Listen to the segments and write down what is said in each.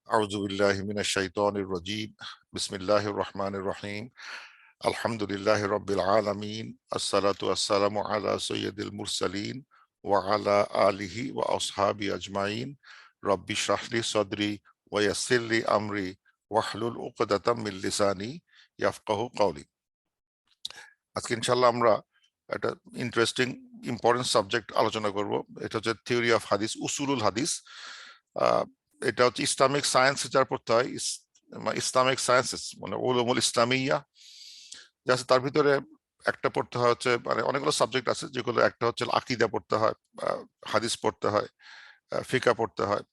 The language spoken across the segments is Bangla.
أعوذ بالله من الشيطان الرجيم بسم الله الرحمن الرحيم الحمد لله رب العالمين الصلاة والسلام على سيد المرسلين وعلى آله وأصحابه أجمعين رب اشرح لي صدري ويسر لي أمري واحلل عقدة من لساني يفقهوا قولي আজকে ইনশাআল্লাহ আমরা একটা ইন্টারেস্টিং ইম্পর্টেন্ট সাবজেক্ট আলোচনা করব। এটা হচ্ছে থিওরি অফ হাদিস, উসুলুল হাদিস। এটা হচ্ছে ইসলামিক সায়েন্স যার পড়তে হয়, ইসলামিক সায়েন্সেস মানে উলুমুল ইসলামিয়া যা আছে, তার ভিতরে একটা পড়তে হয় হচ্ছে মানে অনেকগুলো সাবজেক্ট আছে, যেগুলো একটা হচ্ছে আকীদা পড়তে হয়, হাদিস পড়তে হয়, ফিকা পড়তে হয়,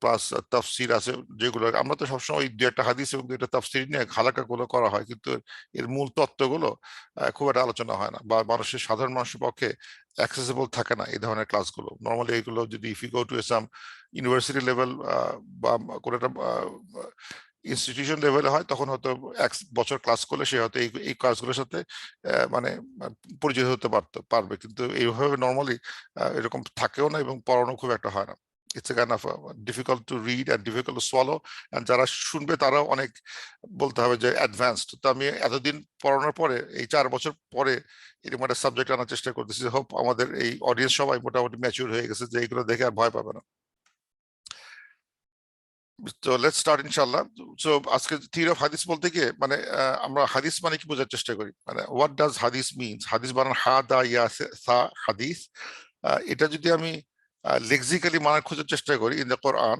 প্লাস তাফসির আছে, যেগুলো আমরা তো সবসময় ওই দুই একটা হাদিস এবং দুইটা তাফসির নিয়ে হালাকা গুলো করা হয়, কিন্তু এর মূল তত্ত্বগুলো খুব একটা আলোচনা হয় না, বা সাধারণ মানুষের পক্ষে অ্যাক্সেসিবল থাকে না এই ধরনের ক্লাসগুলো। নর্মালি এগুলো যদি if you go to some university level বা কোনো একটা ইনস্টিটিউশন লেভেলে হয়, তখন হয়তো এক বছর ক্লাস করলে সে হয়তো এই ক্লাসগুলোর সাথে মানে পরিচিত হতে পারবে, কিন্তু এইভাবে নর্মালি এরকম থাকেও না এবং পড়ানো খুব একটা হয় না। It's a kind of difficult to read and difficult to swallow, and যারা শুনবে তারাও অনেক বলতে হবে যে অ্যাডভান্সড। তো আমি এতদিন পড়ানোর পরে এই 4 বছর পরে এরকম একটা সাবজেক্ট আনার চেষ্টা করতেছি। হোপ আমাদের এই অডিয়েন্স সবাই মোটামুটি ম্যাচিউর হয়ে গেছে যে এইগুলো দেখে আর ভয় পাবে না। তো লেটস স্টার্ট ইনশাআল্লাহ। সো আজকে থিওরি অফ হাদিস বলতে গিয়ে মানে আমরা হাদিস মানে কি বোঝার চেষ্টা করি, মানে হোয়াট ডাজ হাদিস মিনস। হাদিস বানান হা দা ইয়া সা হাদিস। এটা যদি আমি লেক্সিক্যালি মানে খোঁজার চেষ্টা করি in the Quran,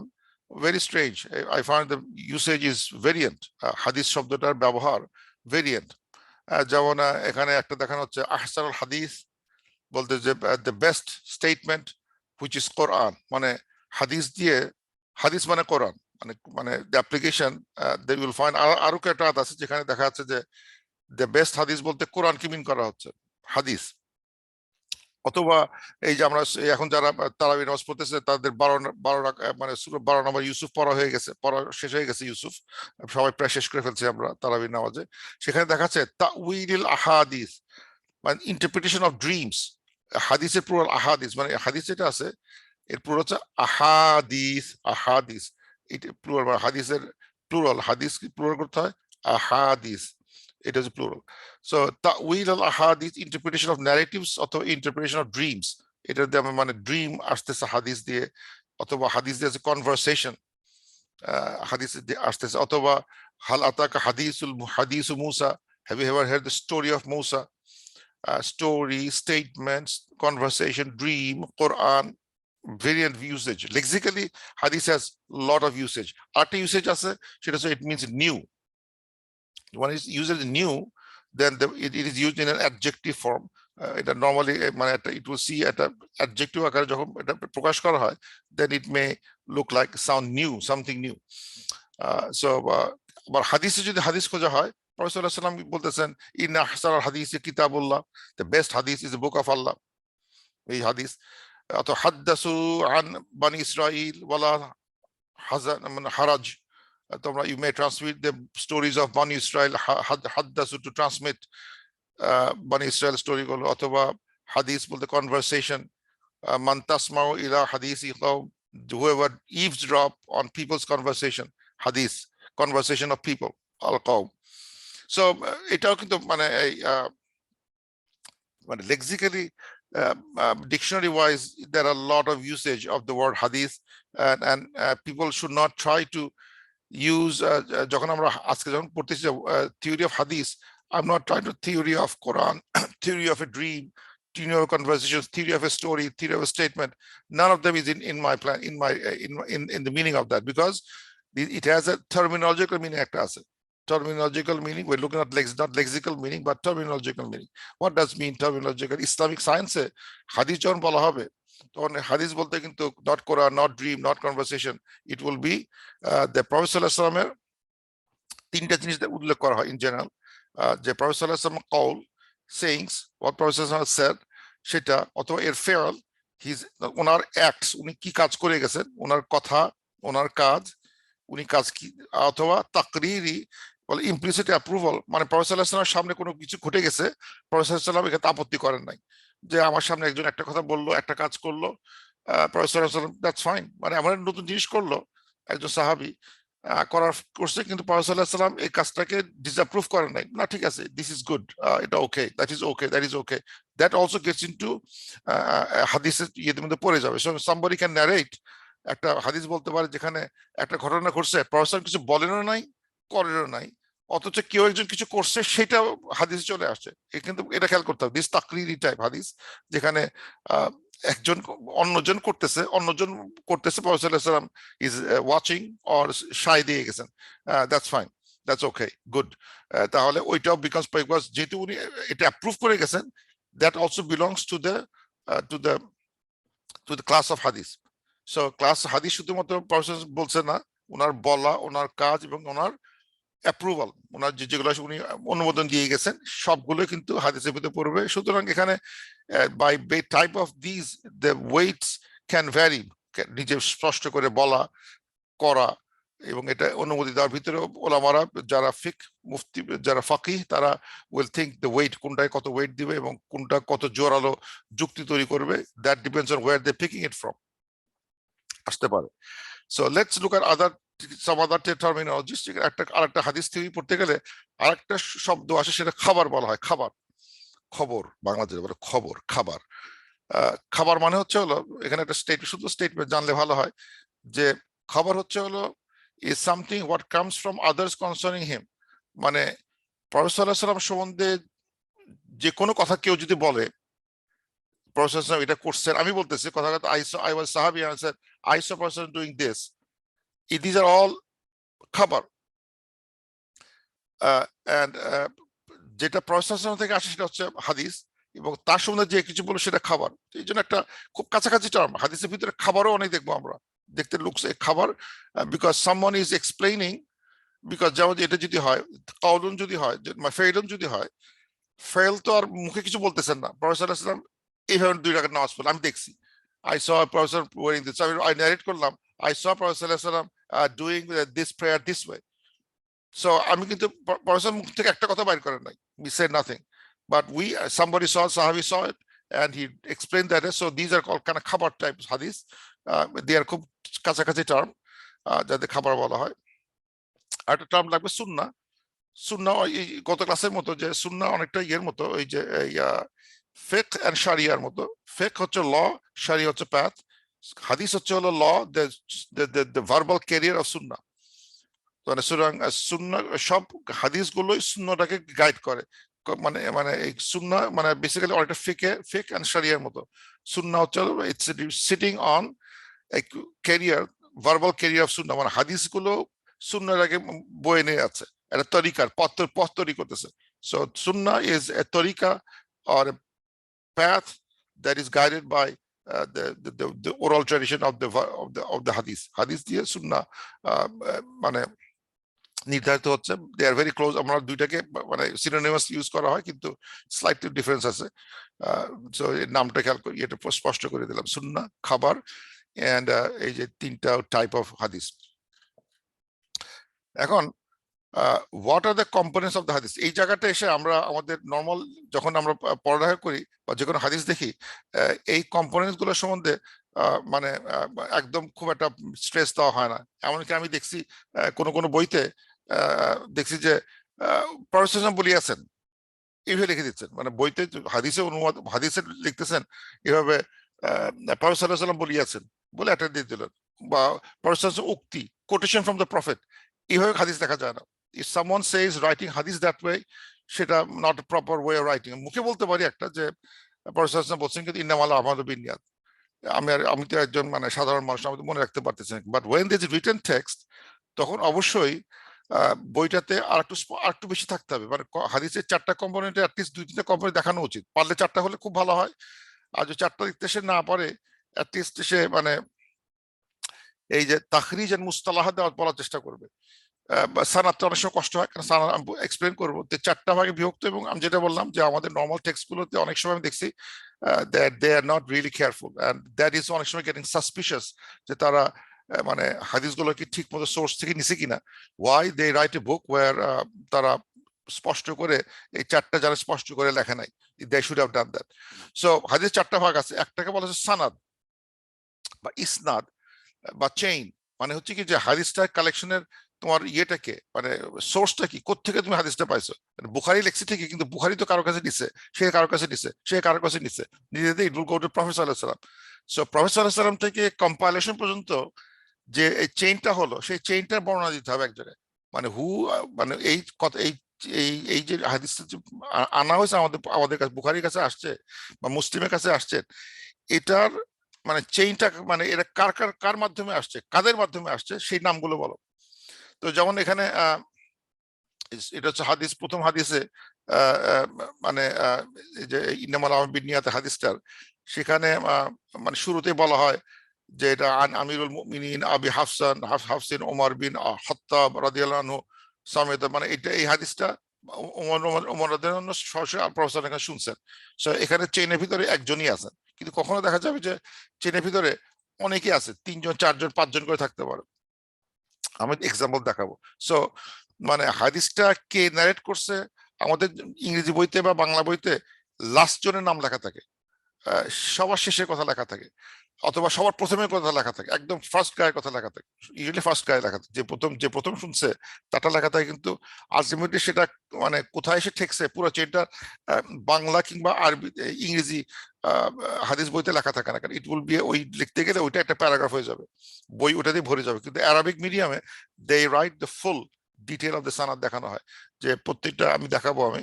very strange, I find the usage is variant. হাদিস শব্দটার ব্যবহার ভেরিয়েন্ট। যেমন এখানে একটা দেখানো হচ্ছে আহসানুল হাদিস বলতে যে the best statement which is Quran, মানে হাদিস দিয়ে, হাদিস মানে কোরআন, মানে মানে the application they will find. আরো একটা আয়াত আছে যেখানে দেখা যাচ্ছে যে দ্য বেস্ট হাদিস বলতে কোরআনকে মিন করা হচ্ছে হাদিস। অথবা এই যে আমরা এখন যারা তারাবি নামাজ পড়তেছে তাদের 12 নম্বর ইউসুফ পড়া হয়ে গেছে, পড়া শেষ হয়ে গেছে ইউসুফ, সবাই প্রায় শেষ করে ফেলছি আমরা তারাবি নামাজে। সেখানে দেখাচ্ছে তাউইল আহাদিস মানে ইন্টারপ্রিটেশন অফ ড্রিমস। হাদিসের প্লুরাল আহাদিস, মানে হাদিস যেটা আছে এর প্লুরাল হচ্ছে আহাদিস। আহাদিস এটা প্লুরাল, মানে হাদিসের প্লুরাল, হাদিস কি প্লুরাল করতে হয় আহাদিস, এটা হচ্ছে প্লুরাল। সো তাউইল আল আহাদিস, ইন্টারপ্রিটেশন অফ ন্যারেটিভস অথবা ইন্টারপ্রিটেশন অফ ড্রিমস। এটা দিয়ে আমরা মানে ড্রিম আসতেছে হাদিস দিয়ে, অথবা হাদিস দিয়ে কনভারসেশন হাদিস দিয়ে আসতেছে, অথবা হাল আতাকা হাদিসু Musa, have you ever heard the story of Musa. Story, statements, conversation, dream, Quran, variant usage. Lexically, hadith has a lot of usage. Arti usage আছে সেটা হচ্ছে it means new. When it's used as new, then it is used in an adjective form. এটা normally মানে it will see একটা adjective আকারে যখন এটা প্রকাশ করা হয়, then it may look like sound new, something new. So আবার হাদিসে যদি হাদিস খোঁজা হয়, Prophet sallallahu alaihi wasallam বলতেছেন ইন্না আহসানাল হাদিসি কিতাবুল্লাহ, the best hadith is the book of Allah. এই হাদিস অথবা হাদ্দাসু আন বানি ইসরাইল ওয়ালা হাজান মানে হারাজ, তোমরা you may transmit the stories of Bani Israel, haddasu to transmit Bani Israel story গুলো, অথবা হাদিস বলতে কনভারসেশন, মান তাসমাউ ইলা হাদিসি কওম, whoever eavesdrop on people's conversation, hadith, conversation of people, al qawm. So এটাও কিন্তু মানে মানে lexically dictionary wise there are a lot of usage of the word hadith, and people should not try to use যখন আমরা আজকে যখন পড়তেছি theory of hadith, I'm not trying to theory of Quran, theory of a dream, theory of conversations, theory of a story, theory of a statement. None of them is in my plan, in the meaning of that, because it has a terminological meaning. একটা আছে terminological meaning, we're looking at not lexical meaning but terminological meaning. What does mean terminological? Islamic science এ হাদিস যখন বলা হবে তখন হাদিস বলতে কিন্তু not Quran, not dream, not conversation, it will be the Prophet sallallahu alaihi wasallam এর তিনটা জিনিস উল্লেখ করা হয় in general, যে Prophet sallallahu alaihi wasallam qaul, sayings, what Prophet sallallahu alaihi wasallam said, সেটা, অথবা এর ফেয়াল, ওনার অ্যাক্টস, উনি কি কাজ করে গেছেন, ওনার কথা, ওনার কাজ, উনি কাজ কি, অথবা তাকরিরি বলে ইমপ্লিসিট অ্যাপ্রুভাল, মানে প্রফেসর সাল্লাল্লাহু আলাইহি ওয়াসাল্লামের সামনে কোনো কিছু ঘটে গেছে, প্রফেসর সাল্লাল্লাহু আলাইহি ওয়াসাল্লাম এখানে আপত্তি করেন নাই, যে আমার সামনে একজন একটা কথা বললো, একটা কাজ করলো, প্রফেসর সাল্লাল্লাহু আলাইহি ওয়াসাল্লাম দ্যাটস ফাইন, মানে এমন নতুন জিনিস করলো একজন সাহাবী করার করছে, কিন্তু প্রফেসর সাল্লাল্লাহু আলাইহি ওয়াসাল্লাম এই কাজটাকে ডিসঅ্যাপ্রুভ করেন নাই, না ঠিক আছে, দিস ইজ গুড, এটা okay, that is okay, that is okay, that also gets into হাদিসের ইয়ের মধ্যে পড়ে যাবে। সো সামবডি ক্যান ন্যারেট, একটা হাদিস বলতে পারে যেখানে একটা ঘটনা ঘটছে, প্রফেসর কিছু বলেনও নাই, করেনও নাই, অথচ কেউ একজন কিছু করছে, সেটা হাদিসে চলে আসে। কিন্তু এটা খেয়াল করতে হবে, দিস তাকরিরি টাইপ হাদিস, যেখানে একজন অন্যজন করতেছে, প্রফেসর সাল্লাল্লাহু আলাইহি ওয়াসাল্লাম ইজ ওয়াচিং অর সাই দিয়ে গেছেন, that's fine, that's okay, good. তাহলে ওইটাও বিকজ যেহেতু উনি এটা অ্যাপ্রুভ করে গেছেন, that also belongs to the to the to the class of হাদিস। সো ক্লাস হাদিস শুধুমাত্র প্রফেসর বলছে না, ওনার বলা, ওনার কাজ এবং ওনার অ্যাপ্রুভাল, ওনার যেগুলো উনি অনুমোদন দিয়ে গেছেন, সবগুলো কিন্তু হাদিসের ভিতরে পড়বে। সুতরাং এখানে by type of this the weights can vary, নিজে স্পষ্ট করে বলা, করা এবং এটা অনুমতি দেওয়ার ভিতরে ওলামারা যারা মুফতি, যারা ফাকিহ, তারা উইল থিঙ্ক দ্য ওয়েট, কোনটায় কত ওয়েট দিবে এবং কোনটা কত জোরালো যুক্তি তৈরি করবে, that depends on where they picking it from, আসতে পারে। So let's look at some other terminologies। আরেকটা হাদিস থেকে পড়তে গেলে আরেকটা শব্দ আসে, সেটা খাবার বলা হয়। খাবার, খবর, বাংলাদেশে বলে খবর, খাবার। খাবার মানে হচ্ছে হলো, এখানে একটা শুধু স্টেটমেন্ট জানলে ভালো হয়, যে খবর হচ্ছে হলো is something what comes from others concerning him। মানে প্রফেসর সাল্লাল্লাহু আলাইহি ওয়াসাল্লাম সম্বন্ধে যে কোনো কথা কেউ যদি বলে, প্রফেসর সাল্লাল্লাহু আলাইহি ওয়াসাল্লাম এটা করছেন, আমি বলতেছি কথা কথা, I was sahabi and I said I saw person doing this, these are all খাবার। and যেটা প্রসেসর থেকে আসে সেটা হচ্ছে হাদিস, এবং তার সম্বন্ধে যে কিছু বলবো সেটা খাবার। এই জন্য একটা খুব কাছাকাছি টার্ম, হাদিসের ভিতরে খাবারও অনেক দেখবো আমরা, দেখতে লুকস খাবার, because someone is explaining, because যেমন এটা যদি হয়, কাউলুন যদি হয়, ফেইলুন যদি হয়, ফেল তো আর মুখে কিছু বলতেছেন না, প্রফেসর ইসলাম এইভাবে 2 রাকাত নামাজ পড়ল, আমি দেখছি, I saw a person wearing this, I narrate করলাম, I saw Prophet doing this prayer this way। So আমি কিন্তু প্রফেসর মুখ থেকে একটা কথা বাইর করেন নাই, we said nothing, but somebody saw, sahabi saw it and he explained that, so these are called kind of খাবার type hadith, they are খুব কাছাকাছি টার্ম, যাদের খাবার বলা হয়। আরেকটা টার্ম লাগবে সুন্নাহ। সুন্নাহ গত ক্লাসের মতো, যে সুন্নাহ অনেকটা ইয়ের মতো, ওই যে ফিকহ এন্ড শারিয়ার মতো। ফিকহ হচ্ছে ল, শারিয়া হচ্ছে প্যাথ, হাদিস হচ্ছে হলো ল, দ্য ভার্বাল ক্যারিয়ার অফ সুন্নাহ। মানে সুতরাং সুন্নাহ, সব হাদিসগুলোই সুন্নাহটাকে গাইড করে, মানে মানে এই সুন্নাহ মানে বেসিক্যালি অনেকটা ফিকহ এন্ড শারিয়ার মতো। সুন্নাহ হচ্ছে it's sitting on a carrier, verbal carrier of সুন্নাহ, মানে হাদিসগুলো সুন্নাহটাকে বয়ে নিয়ে আছে, একটা তরিকার পথ তৈরি করতেছে। সো সুন্নাহ ইজ এ তরিকা or a path that is guided by the oral tradition of the hadith। hadith দিয়ে সুন্নাহ মানে নির্ধারিত হচ্ছে, দে আর ভেরি ক্লোজ। আমরা দুইটাকে মানে সিনোনিমাস ইউজ করা হয়, কিন্তু স্লাইটলি ডিফারেন্স আছে। সো এর নামটা খেয়াল করি, এটা স্পষ্ট করে দিলাম, সুন্নাহ, খাবার এন্ড এই যে 3টা টাইপ অফ হাদিস। এখন what are the components of the হাদিস, এই জায়গাটা এসে আমরা আমাদের নর্মাল যখন আমরা পড়ালেখা করি বা যে কোনো হাদিস দেখি, এই কম্পোনেন্টস গুলো সম্বন্ধে মানে একদম খুব একটা স্ট্রেস দেওয়া হয় না। এমনকি আমি দেখছি কোনো বইতে দেখছি যে প্রফেসর বলিয়াছেন, এইভাবে লিখে দিচ্ছেন, মানে বইতে হাদিসে অনুবাদ, হাদিসে লিখতেছেন এভাবে, প্রফেসর সাল্লাল্লাহু আলাইহি ওয়াসাল্লাম বলিয়াছেন বলে একটা দিয়ে দিলেন, বা প্রফেসর উক্তি, কোটেশন ফ্রম দ্য প্রফেট, এইভাবে হাদিস দেখা যায় না। if someone says writing hadith that way, সেটা not a proper way of writing। মুখে বলতে পারি একটা যে প্রফেসর বলছেন, কিন্তু ইন্নামাল আমালু বিন্নিয়াত, আমি তো একজন মানে সাধারণ মানুষ, আমি তো মনে রাখতে পারতেছি না। But when there is written text, তখন অবশ্যই বইটাতে আরেকটু বেশি থাকতে হবে, মানে হাদিসের 4টা কম্পোনেন্টে অ্যাটলিস্ট 2-3টা কম্পোনেন্ট দেখানো উচিত, পারলে 4টা হলে খুব ভালো হয়। আর যদি 4টা লিখতে সে না পারে, অ্যাটলিস্ট সে মানে এই যে তাখরিজ এন্ড মুস্তালাহাত বলার চেষ্টা করবে। সানাদটা অনেক সময় কষ্ট হয়, কারণ সানাদ আমি এক্সপ্লেন করবো, 4টা ভাগে বিভক্ত। এবং আমি যেটা বললাম যে আমাদের নর্মাল টেক্সট গুলোতে অনেক সময় আমি দেখছি that they are not really careful and that is অনেক সময় getting suspicious, যে তারা মানে হাদিসগুলো কি ঠিক মতো সোর্স থেকে নিছে কিনা। why they write a book where তারা স্পষ্ট করে এই 4টা যারা স্পষ্ট করে লেখা নাই, they should have done that। so হাদিস 4টা ভাগ আছে, একটাকে বলা হচ্ছে সানাদ বা ইসনাদ বা চেইন, মানে হচ্ছে কি যে হাদিসটা কালেকশনের তোমার ইয়েটাকে মানে সোর্সটা কি, কোত্থেকে তুমি হাদিসটা পাইছো। মানে বুখারি লেখছে ঠিকই, কিন্তু বুখারি তো কারো কাছে নিচ্ছে, সে কারো কাছে নিচ্ছে, সে কারো কাছে নিচ্ছে, নিজেদের it will go to professor আলাইহিস সালাম। সো প্রফেসর আলাইহিস সালাম থেকে কম্পাইলেশন পর্যন্ত যে এই চেইনটা হলো, সেই চেইনটার বর্ণনা দিতে হবে এক জায়গায়। মানে মানে এই কথা, এই এই এই যে হাদিসটা যে আনা হয়েছে আমাদের আমাদের কাছে, বুখারীর কাছে আসছে বা মুসলিমের কাছে আসছে, এটার মানে চেইনটা, মানে এরা কার কার কার মাধ্যমে আসছে, কাদের মাধ্যমে আসছে, সেই নামগুলো বলো। তো যেমন এখানে এটা হচ্ছে হাদিস, প্রথম হাদিসে আহ, আহ, মানে এই যে ইন্নামাল আমাল বিন্নিয়াত হাদিসটার, সেখানে মানে শুরুতে বলা হয় যে এটা আন আমিরুল মুমিনিন আবি হাফসিন ওমর বিন খাত্তাব রাদিয়াল্লাহু আনহু সমেত, মানে এটা এই হাদিসটা ওমর ওমর ওমর রাদিয়াল্লাহু আনহু সরাসরি প্রফেসর এখানে শুনছেন। So এখানে চেইনের ভিতরে একজনই আছেন, কিন্তু কখনো দেখা যাবে যে চেইনের ভিতরে অনেকেই আছে, 3 জন 4 জন 5 জন করে থাকতে পারে। আমি এক্সাম্পল দেখাবো। সো মানে হাদিসটা কে নারেট করছে, আমাদের ইংরেজি বইতে বা বাংলা বইতে লাস্ট জনের নাম লেখা থাকে, আহ, সবার শেষের কথা লেখা থাকে, অথবা সবার প্রথমের কথা লেখা থাকে, একদম ফার্স্ট গায়ের কথা লেখা থাকে, ইউজুয়ালি ফার্স্ট গায়ে লেখা থাকে, যে প্রথম শুনছে তাটা লেখা থাকে। কিন্তু আলটিমেটলি সেটা মানে কোথায় এসে ঠেকছে পুরো চেনটা বাংলা কিংবা আরবি ইংরেজি আহ, হাদিস বইতে লেখা থাকে না, কারণ ইট উইল বি, ওই লিখতে গেলে ওইটা একটা প্যারাগ্রাফ হয়ে যাবে, বই ওটা দিয়ে ভরে যাবে। কিন্তু অ্যারাবিক মিডিয়ামে they write the full detail of the সানাদ দেখানো হয়, যে প্রত্যেকটা আমি দেখাবো আমি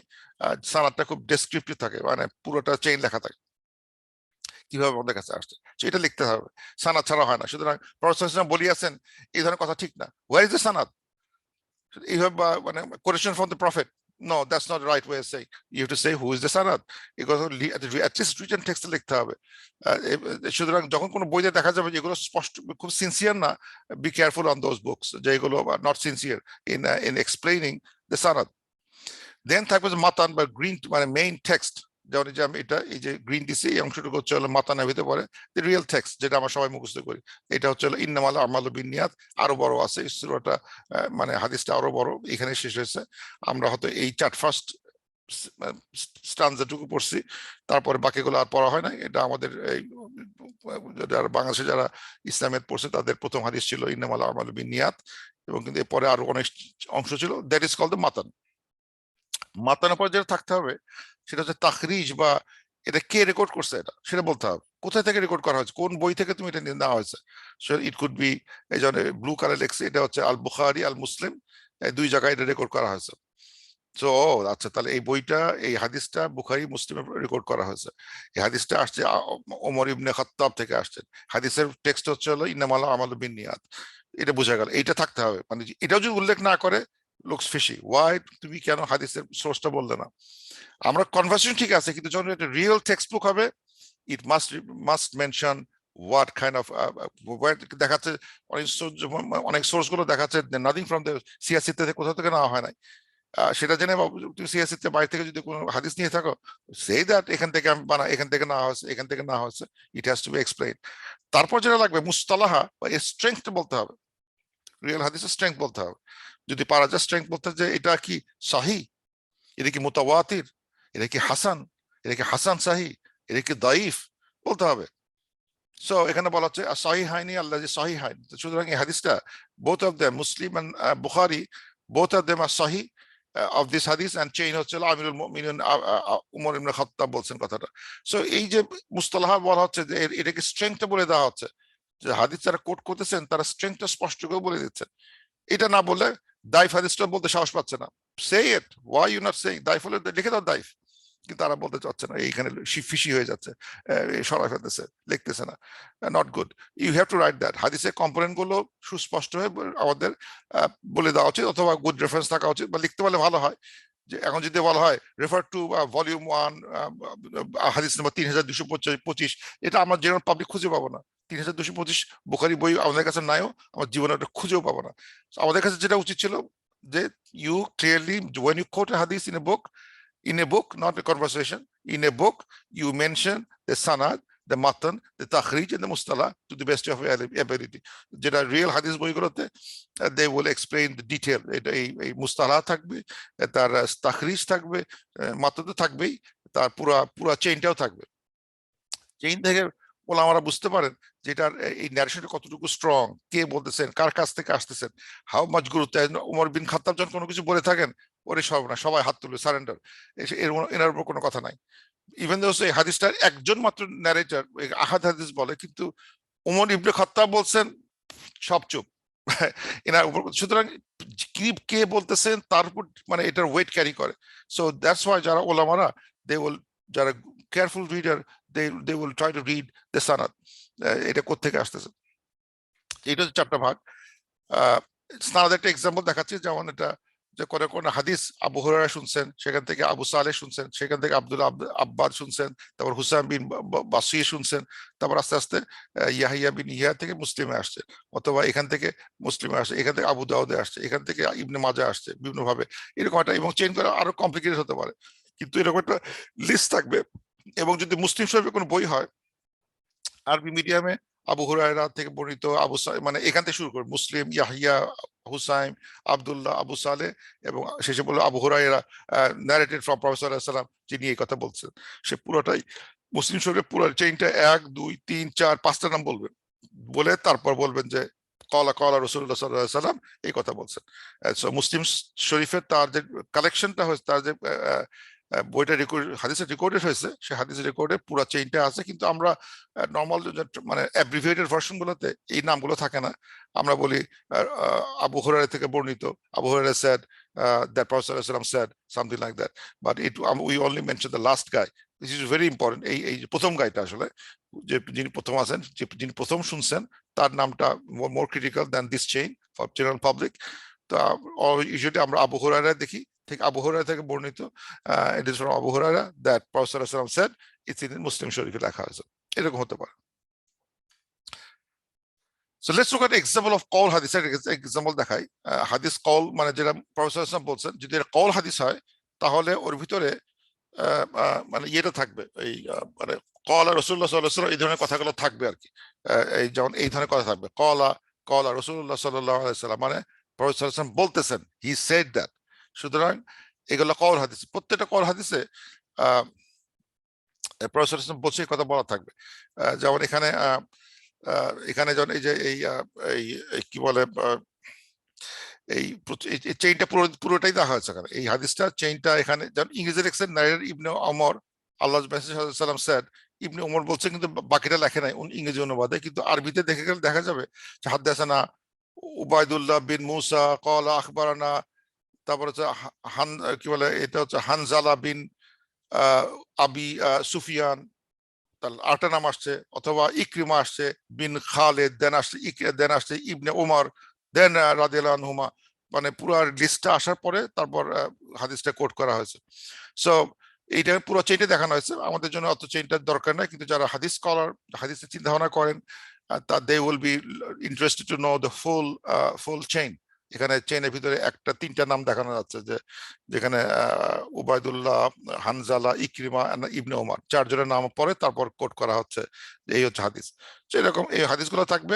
সানাদটা খুব ডেসক্রিপটিভ থাকে, মানে পুরোটা চেইন লেখা থাকে কিভাবে আমাদের কাছে আসছে, তো এটা লিখতে হবে, সানাদ ছাড়া হয় না। সুতরাং প্রফেসর বলিয়াছেন এই ধরনের কথা ঠিক না, ওয়ার ইজ দ্য সানাদ, এইভাবে মানে quotation from the prophet, no that's not right way say, you have to say who is the সানাদ, এগুলো অ্যাটলিস্ট রিটেন টেক্সটে লিখতে হবে। সুতরাং যখন কোনো বইতে দেখা যাবে যেগুলো স্পষ্ট খুব সিনসিয়ার না, be careful on those books যেগুলো not sincere in explaining the সানাদ। দেন থাকবে যে মাতান বা গ্রিন, মানে মেইন টেক্সট, যেমন এই যে আমি এটা এই যে গ্রিন দিছি, এই অংশটুকু হচ্ছে হলো মাতানের ভিতরে পড়ে রিয়েল টেক্সট, যেটা আমরা সবাই মুখস্থ করি। এটা হচ্ছে হলো ইন্নামাল আমালু বিন্নিয়াত, আরো বড় আছে এই সূরাটা, মানে হাদিসটা আরো বড়, এখানে শেষ হয়েছে। আমরা হয়তো এই ফার্স্ট স্টানজাটুকু পড়ছি, তারপরে বাকিগুলো আর পড়া হয় না। এটা আমাদের এই যারা বাংলাদেশে যারা ইসলামের পড়ছে তাদের প্রথম হাদিস ছিল ইন্নামাল আমালু বিন্নিয়াত, এবং কিন্তু এরপরে আরো অনেক অংশ ছিল, দ্যাট ইজ কল্ড দ্য মাতান। মাতানোর পর যেটা থাকতে হবে সেটা হচ্ছে তাখরিজ, বা এটা কে রেকর্ড করছে এটা সেটা বলতে হবে, কোথায় থেকে রেকর্ড করা হয়েছে, কোন বই থেকে তুমি এটা নেওয়া হয়েছে। সো ইট কুড বি, এই জন্য ব্লু কালার লেখছে, এটা হচ্ছে আল বুখারি আল মুসলিম, এই দুই জায়গায় এটা রেকর্ড করা হয়েছে। তো আচ্ছা, তাহলে এই বইটা, এই হাদিসটা বুখারি মুসলিমে রেকর্ড করা হয়েছে, এই হাদিসটা আসছে ওমর ইবনে খাত্তাব থেকে আসছে, হাদিসের টেক্সট হচ্ছে হলো ইন্নামাল আমালু বিন্নিয়াত, এটা বোঝা গেল। এইটা থাকতে হবে, মানে এটাও যদি উল্লেখ না করে লুকস ফিশি, ওয়াই তুমি কেন হাদিসের সোর্সটা বললে না। আমরা কনভার্সেশন ঠিক আছে, কিন্তু যখন একটা রিয়েল টেক্সট বুক হবে, it must mention what kind of, দেখাচ্ছে অনেক সোর্স গুলো দেখাচ্ছে নাথিং ফ্রম দ্য সিয়াসি থেকে, কোথাও থেকে নেওয়া হয় নাই। সেটা জেনে তুমি সিয়াসি বাইরে থেকে যদি কোনো হাদিস নিয়ে থাকো, সেই দ্যাট এখান থেকে আমি বানা, এখান থেকে না হয়েছে, এখান থেকে না হয়েছে, it has to be explain. তারপর যেটা লাগবে মুস্তালাহা বা এর স্ট্রেংথ বলতে হবে, রিয়েল হাদিসের স্ট্রেংথ বলতে হবে। যদি পারা যায় স্ট্রেংথ বলতে, যে এটা কি সহি, এটা কি মুতাওয়াতির, এটা কি হাসান, এটা কি হাসান সাহি, এটা কি দাইফ, বলতে হবে। সো এখানে বলা হচ্ছে সহি হাইনি আল্লাহ যে সহি হাইন, সুতরাং এই হাদিসটা both of the Muslim and Bukhari, both of them are সহি অফ দিস হাদিস, এন্ড চেইন হচ্ছে আমিরুল মুমিনিন উমর ইবনে খাত্তাব বলছেন কথাটা। সো এই যে মুস্তালাহা বলা হচ্ছে, যে এটাকে স্ট্রেংথটা বলে দেওয়া হচ্ছে, যে হাদিস যারা কোট করতেছেন তারা স্ট্রেংথটা স্পষ্ট করে বলে দিচ্ছেন। এটা না বলে দাইফ হাদিসটা বলতে সাহস পাচ্ছে না, সে ইট, ওয়াই ইউ নট সেইং দাইফ, হলে লিখে দাও দাইফ, কিন্তু তারা বলতে চাচ্ছে না, এইখানে ফিসি হয়ে যাচ্ছে, সরাই ফেলতেছে, লিখতেছে না, not good. You have to write that, হাদিসের কম্পোনেন্ট গুলো সুস্পষ্ট হয়ে আমাদের বলে দেওয়া উচিত, অথবা গুড রেফারেন্স থাকা উচিত, বা লিখতে পারলে ভালো হয়। যে এখন যদি বলা হয় রেফার টু ভলিউম 1 হাদিস নাম্বার 3225, এটা আমার জেনারেল পাবলিক খুঁজে পাবো না। 3225 বুখারী বই আমাদের কাছে নাইও, আমার জীবনে ওটা খুঁজেও পাবো না। আমাদের কাছে যেটা উচিত ছিল, যে you clearly when you quote a hadith in a book, not a conversation, in a book you mention the sanad, the matan, the takhrij and the mustalah to the best of your ability. যেটা রিয়েল হাদিস বইগুলোতে they will explain the detail, এটা এই মুস্তালাহ থাকবে, তার তাখরিজ থাকবে, মাতান তো থাকবেই, তার পুরা পুরা চেইনটাও থাকবে। চেইন থেকে ওলামারা বুঝতে পারেন যে এটার এই ন্যারেশনটা কতটুকু স্ট্রং, কে বলতেছেন, কার কাছ থেকে আসতেছেন, হাউ মাচ গুরুত্ব। উমর বিন খাত্তাব যখন কোনো কিছু বলে থাকেন, ওরে সব না, সবাই হাত তুলবে, সারেন্ডার, এনার উপর কোনো কথা নাই। ইভেন দো এই হাদিসটার একজন মাত্র ন্যারেটর আহাদ হাদিস বলে, কিন্তু উমর ইবনে খাত্তাব বলছেন, সব চুপ। এনার উপর, সুতরাং কি কে বলতেছেন তার উপর মানে এটার ওয়েট ক্যারি করে। সো দ্যাটস ওয়াই যারা ওলামারা, দে উইল, যারা careful reader, they will try to read the সানাদ, এটা কোত্থেকে আসতেছে। এটা হচ্ছে চারটা ভাগ। সানাদ একটা এক্সাম্পল দেখাচ্ছি, যেমন এটা যে কোন কোন হাদিস আবু হুরায়রা শুনছেন, সেখান থেকে আবু সালেহ শুনছেন, সেখান থেকে আব্দুল আব্বাদ শুনছেন, তারপর হুসাইন বিন বাসি শুনছেন, তারপর আস্তে আস্তে ইয়াহিয়া বিন ইয়া থেকে মুসলিমে আসছে, অথবা এখান থেকে মুসলিমে আসছে, এখান থেকে আবু দাউদে আসছে, এখান থেকে ইবনে মাজা আসছে, বিভিন্ন ভাবে এরকম একটা, এবং চেঞ্জ করা আরো কমপ্লিকেটেড হতে পারে, কিন্তু এরকম একটা লিস্ট থাকবে। এবং যদি মুসলিম শরীফের কোনো বই হয় আরবি মিডিয়ামে, আবু হুরায়রা থেকে বর্ণিত, মানে এখান থেকে শুরু করে মুসলিম, ইয়াহিয়া, হুসাইম, আব্দুল্লাহ, আবু সালে, এবং শেষে বললো Abu Hurairah narrated from professor সাল্লাম, যিনি এই কথা বলছেন, সে পুরোটাই মুসলিম শরীফের পুরো চেইনটা 1 2 3 4 5টা নাম বলবেন, বলে তারপর বলবেন যে কলা কলা রসুল্লাহ সাল্লাল্লাহু আলাইহি সাল্লাম, এই কথা বলছেন। মুসলিম শরীফের তার যে কালেকশনটা হয়েছে, তার যে বইটা রেকর্ড, হাদিসে রেকর্ডেড হয়েছে, সে হাদিসে রেকর্ডে পুরো চেইনটা আছে, কিন্তু আমরা নর্মাল মানে অ্যাব্রিভিয়েটেড ভার্সন গুলোতে এই নামগুলো থাকে না। আমরা বলি আবু হুরায়রা থেকে বর্ণিত, Abu Hurairah said that Prophet sallallahu alaihi wasallam said something like that, but we only mention the last guy. This is very important. এই প্রথম গাইটা আসলে, যে যিনি প্রথম আছেন, যিনি প্রথম শুনছেন, তার নামটা more critical than this chain for general public. তো ইউজুয়ালি আমরা আবু হুরায়রা দেখি, ঠিক আবু হুরায়রা থেকে বর্ণিত, it is from Abu Hurairah that prophet সাল্লাল্লাহু আলাইহি ওয়াসাল্লাম সেড, ইটস ইন মুসলিম শরীফে লেখা আছে, এরকম হতে পারে। So let's look at example of call হাদিস। এক্সাম্পল দেখাই, হাদিস কল মানে যেটা প্রফেসর সাল্লাল্লাহু আলাইহি ওয়াসাল্লাম বলছেন, যদি এটা কল হাদিস হয়, তাহলে ওর ভিতরে মানে ইয়েটা থাকবে, এই মানে কলা রাসূলুল্লাহ সাল্লাল্লাহু আলাইহি ওয়াসাল্লাম, এই ধরনের কথাগুলো থাকবে আর কি। এই যেমন এই ধরনের কথা থাকবে, কলা কলা রাসূলুল্লাহ সাল্লাল্লাহু আলাইহি ওয়াসাল্লাম, মানে প্রফেসর সাল্লাল্লাহু আলাইহি ওয়াসাল্লাম বলতেছেন, হি সেড দ্যাট। সুতরাং এগুলো কল হাদিস, প্রত্যেকটা কল হাদিসে প্রফেসর সাল্লাল্লাহু আলাইহি ওয়াসাল্লাম বলছে, এই কথা বলা থাকবে। যেমন এখানে এখানে যখন এই যে এই কি বলে, এই চেইনটা পুরোটাই দেখা হয়েছে এখানে, এই হাদিসটা চেইনটা এখানে, যেমন ইংরেজি লিখছেন নাইর ইবনে ওমর, আল্লাহ সাল্লাম স্যার, ইবনে ওমর বলছে, কিন্তু বাকিটা লেখে নাই ইংরেজি অনুবাদে, কিন্তু আরবিতে দেখে গেলে দেখা যাবে যে হাদাসানা উবাইদুল্লাহ বিন মুসা ক্বালা আখবারানা, তারপর হচ্ছে হান, কি বলে, এটা হচ্ছে হানজালা বিন আবি সুফিয়ান, তার 8টা নাম আসছে, অথবা ইকরিমা আসছে, বিন খালেদ, দেন আসছে ইবনে উমর, দেন রাদিয়াল্লাহু আনহুমা, মানে পুরো লিস্টটা আসার পরে তারপর হাদিসটা কোট করা হয়েছে। সো এইটা পুরো চেইনটা দেখানো হয়েছে, আমাদের জন্য অত চেইনটার দরকার নাই, কিন্তু যারা হাদিস স্কলার, হাদিসের চিন্তা ভাবনা করেন, তা they will be interested to know the full chain. এখানে চেইনের ভিতরে 3টা নাম দেখানো যাচ্ছে, যে যেখানে Ubaidullah, Hanzala, Ikrima, Ibn Umar, 4জনের নাম পরে তারপর কোট করা হচ্ছে, এই হচ্ছে হাদিস। তো এরকম এই হাদিসগুলো থাকবে,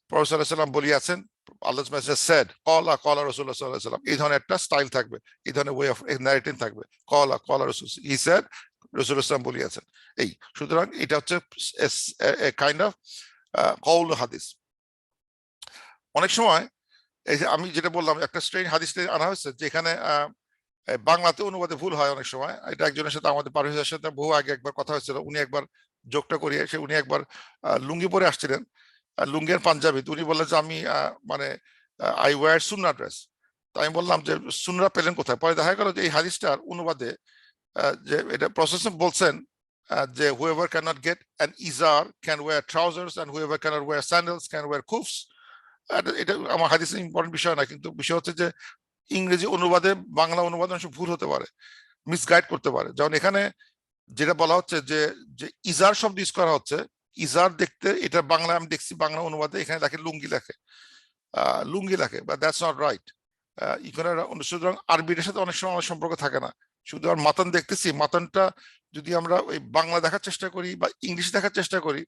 প্রফেসর সাল্লাল্লাহু আলাইহি ওয়াসাল্লাম বলিয়াছেন, আল্লাহ সেড, কলা কলা রাসূলুল্লাহ সাল্লাল্লাহু আলাইহি ওয়াসাল্লাম, এই ধরনের একটা স্টাইল থাকবে, এই ধরনের ওয়ে অফ ন্যারেটিং থাকবে, কলা কলা রাসূল, হি সেড, রাসূলুল্লাহ সাল্লাল্লাহু বলিয়াছেন, এই। সুতরাং এটা হচ্ছে কাইন্ড অফ কওল হাদিস। অনেক সময় এই যে আমি যেটা বললাম, একটা স্ট্রেন হাদিস আনা হয়েছে, যেখানে বাংলাতে অনুবাদে ভুল হয় অনেক সময়। এটা একজনের সাথে, আমাদের পারভেজের সাথে বহু আগে একবার কথা হয়েছিল, উনি একবার যোগটা করিয়ে উনি একবার লুঙ্গি পরে আসছিলেন, লুঙ্গি আর পাঞ্জাবি, উনি বললেন যে আমি মানে আই ওয়্যার সুন্নাহ ড্রেস। তো আমি বললাম যে সুন্নাহ পেলেন কোথায়? পরে দেখা গেল যে এই হাদিসটার অনুবাদে যে এটা প্রসেস বলছেন যে whoever cannot get an izar can wear trousers and whoever cannot wear sandals can wear kuffs। এটা আমার হাদিসের ইম্পর্টেন্ট বিষয় না, কিন্তু বিষয় হচ্ছে যে ইংরেজি অনুবাদে বাংলা অনুবাদে অনেক ভুল হতে পারে, মিসগাইড করতে পারে। যেমন এখানে যেটা বলা হচ্ছে যে যে ইজার শব্দ ইউজ করা হচ্ছে, ইজার দেখতে, এটা বাংলা আমি দেখছি বাংলা অনুবাদে এখানে লেখে লুঙ্গি, লেখে লুঙ্গি লেখে, বাট দ্যাটস নট রাইট। এখানে সুতরাং আরবির সাথে অনেক সময় আমার সম্পর্ক থাকে না, শুধু আর মাতান দেখতেছি, মাতানটা যদি আমরা ওই বাংলা দেখার চেষ্টা করি বা ইংলিশ দেখার চেষ্টা করি,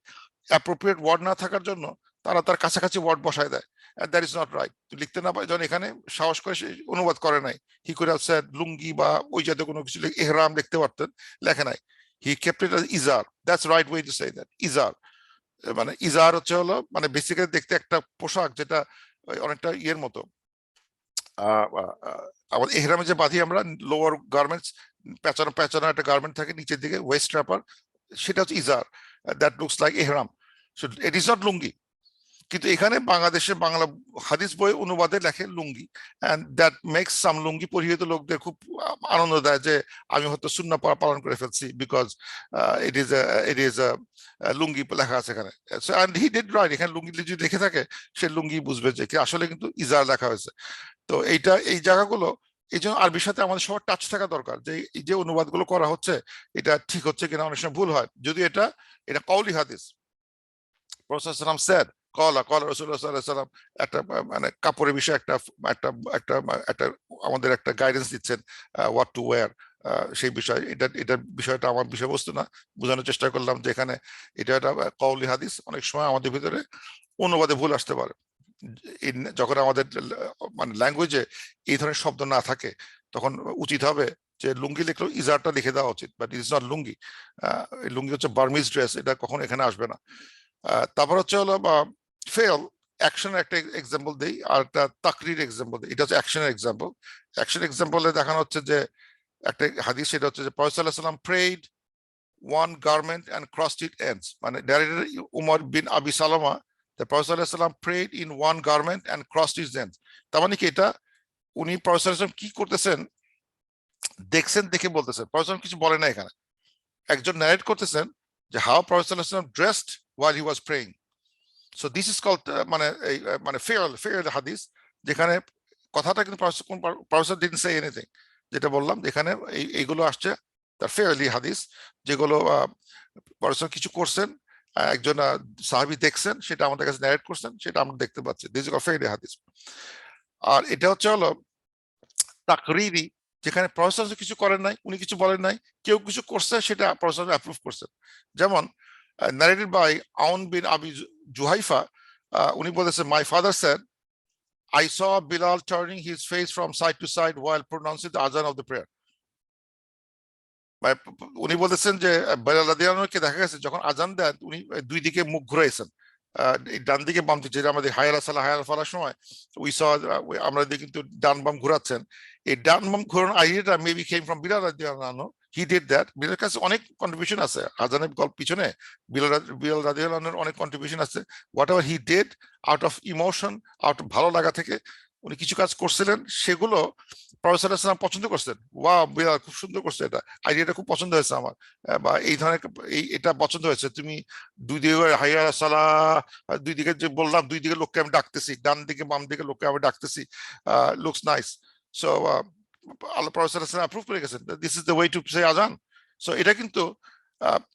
অ্যাপ্রোপ্রিয়েট ওয়ার্ড না থাকার জন্য তারা তার কাছাকাছি ওয়ার্ড বসায় দেয়, দ্যাট ইজ নট রাইট। লিখতে না পারে, যখন এখানে সাহস করে সে অনুবাদ করে নাই, হি কুড হ্যাভ সেড লুঙ্গি বা ওই জাতীয় কোনো কিছু, ইহরাম লিখতে পারতেন, লেখে নাই, হি কেপ্ট ইট অ্যাজ ইজার, that's right way to say that, ইজার। মানে ইজার হচ্ছে হলো মানে বেসিক্যালি দেখতে একটা পোশাক যেটা অনেকটা ইয়ের মতো, আমাদের এহরামে যে বাঁধি আমরা লোয়ার গার্মেন্টস, পেঁচানো পেঁচানো একটা গার্মেন্ট থাকে নিচের দিকে, ওয়েস্ট র্যাপার, সেটা হচ্ছে ইজার, দ্যাট লুকস লাইক এহরাম। সো ইট ইজ নট লুঙ্গি। কিন্তু এখানে বাংলাদেশে বাংলা হাদিস বই অনুবাদে লেখে লুঙ্গি, এন্ড দ্যাট মেক্স সাম লুঙ্গি পরিহিত লোকদের খুব আনন্দ দেয় যে আমি হয়তো সুন্নাহ পালন করে ফেলছি, বিকজ ইট ইজ লুঙ্গি লেখা আছে এখানে। এন্ড হি ডিড রাইট, এখানে লুঙ্গি যদি লিখে থাকে সে লুঙ্গি বুঝবে যে আসলে কিন্তু ইজার লেখা হয়েছে। তো এই জায়গাগুলো, এই জন্য আরবির সাথে আমাদের সবার টাচ থাকা দরকার, যে এই যে অনুবাদগুলো করা হচ্ছে এটা ঠিক হচ্ছে কিনা, অনেক সময় ভুল হয়, যদি এটা এটা কওলি হাদিস। প্রফেসর স্যার কলা কলা রাসূলুল্লাহ সাল্লাল্লাহু আলাইহি ওয়াসাল্লাম একটা মানে কাপড়ের বিষয়ে একটা একটা একটা একটা আমাদের একটা গাইডেন্স দিচ্ছেন, হোয়াট টু ওয়্যার, সেই বিষয়, এটা বিষয়টা আমার বিষয়বস্তু না, বোঝানোর চেষ্টা করলাম যে এখানে এটা একটা কওলি হাদিস। অনেক সময় আমাদের ভিতরে অনুবাদে ভুল আসতে পারে, যখন আমাদের মানে ল্যাঙ্গুয়েজে এই ধরনের শব্দ না থাকে, তখন উচিত হবে যে লুঙ্গি লিখলেও ইজারটা লিখে দেওয়া উচিত, বাট ইট ইজ নট লুঙ্গি। লুঙ্গি হচ্ছে বার্মিজ ড্রেস, এটা কখনো এখানে আসবে না। তারপর হচ্ছে হলো ফেল, অ্যাকশনের একটা এক্সাম্পল দেই, আর একটা তাকরির এক্সাম্পল দিই। এটা হচ্ছে অ্যাকশনের এক্সাম্পল। অ্যাকশন এক্সাম্পলে দেখানো হচ্ছে যে একটা হাদিস, সেটা হচ্ছে যে প্রফেসর সাল্লাল্লাহু আলাইহি ওয়াসাল্লাম prayed one garment and crossed its ends, মানে narrator উমর বিন আবি সালামা, the Prophet সাল্লাল্লাহু আলাইহি ওয়াসাল্লাম prayed in one garment and crossed its ends। তার মানে কি, এটা উনি প্রফেসর সাল্লাল্লাহু আলাইহি ওয়াসাল্লাম কি করতেছেন দেখছেন, দেখে বলতেছেন, প্রফেসর সাল্লাল্লাহু আলাইহি ওয়াসাল্লাম কিছু বলে না এখানে, একজন ন্যারেট করতেছেন যে হাউ প্রফেসর সাল্লাল্লাহু আলাইহি ওয়াসাল্লাম dressed while he was praying। So this is called মানে মানে ফেয়ার হাদিস, যেখানে কথাটা কিন্তু প্রফেসর ডিডন্ট সে এনিথিং, যেটা বললাম এখানে এইগুলো আসছে তার ফেয়ারলি হাদিস, যেগুলো প্রফেসর কিছু করছেন, একজন সাহাবী দেখছেন, সেটা আমাদের কাছে ন্যারেট করছেন, সেটা আমরা দেখতে পাচ্ছি, দিস ইজ ফেয়ারলি হাদিস। আর এটা হচ্ছে হলো তাকরিরি, যেখানে প্রফেসর কিছু করেন নাই, উনি কিছু বলেন নাই, কেউ কিছু করছে সেটা প্রফেসর অ্যাপ্রুভ করছেন। যেমন narrated by আউন বিন আবি জুহাইফা, উনি বলেছেন, my father sir I saw Bilal turning his face from side to side while pronouncing the azan of the prayer। উনি বলেছেন যে বেলাল রাদিয়াল্লাহু আনহুকে দেখা গেছে যখন আজান দেন উনি দুই দিকে মুখ ঘুরাইছেন, ডান দিকে বাম দিকে, যেটা আমাদের হায়ালা সালা হায়ালা ফালার সময় উই স, আমরা দেখি কিন্তু ডান বাম ঘুরাচ্ছেন। এই ডান বাম ঘোরানোর আইডিয়াটা মেবি কেম ফ্রম বিলাল রাদিয়াল্লাহু আনহু, হি ডিড দ্যাট। বিলালের কাছে অনেক কন্ট্রিবিউশন আছে আজানের গল্প পিছনে, বিলাল রাদিয়াল্লাহু আনহুর অনেক কন্ট্রিবিউশন আছে। What ever he did out of emotion, out of ভালো লাগা থেকে উনি কিছু কাজ করছিলেন, সেগুলো প্রফেসর সাল্লাল্লাহু পছন্দ করছেন, ওয়াও বিলাল খুব সুন্দর করছে, এটা আইডিয়াটা খুব পছন্দ হয়েছে আমার, বা এই ধরনের এটা পছন্দ হয়েছে, তুমি দুই দিকে হাইয়া সালা, দুই দিকে যে বললাম দুই দিকে লোককে আমি ডাকতেছি, ডান দিকে বাম দিকে লোককে আমি ডাকতেছি, লুকস নাইস। সো আল্লাহ প্রফেসর অ্যাপ্রুভ করে গেছেন, this is the way to সে আজান। সো এটা কিন্তু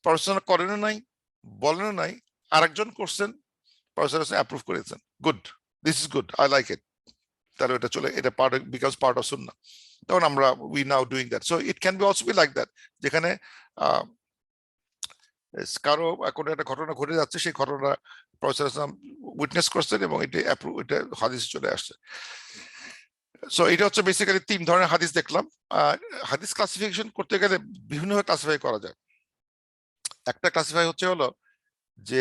প্রফেসর করেনও নাই, বলেনও নাই, আরেকজন করছেন, প্রফেসর অ্যাপ্রুভ করেছেন, good, this is good, I like it. তাহলে এটা চলে, এটা পার্ট বিকজ পার্ট অফ সুন্নাহ, তখন আমরা we now doing that. So it can be also be like that, যেখানে কারো কোনো একটা ঘটনা ঘটে যাচ্ছে, সেই ঘটনা প্রফেসর উইটনেস করছেন এবং এটা হাদিসে চলে আসছে। সো এটা হচ্ছে বেসিক্যালি তিন ধরনের হাদিস দেখলাম। হাদিস ক্লাসিফিকেশন করতে গেলে বিভিন্নভাবে ক্লাসিফাই করা যায়। একটা ক্লাসিফাই হচ্ছে হলো যে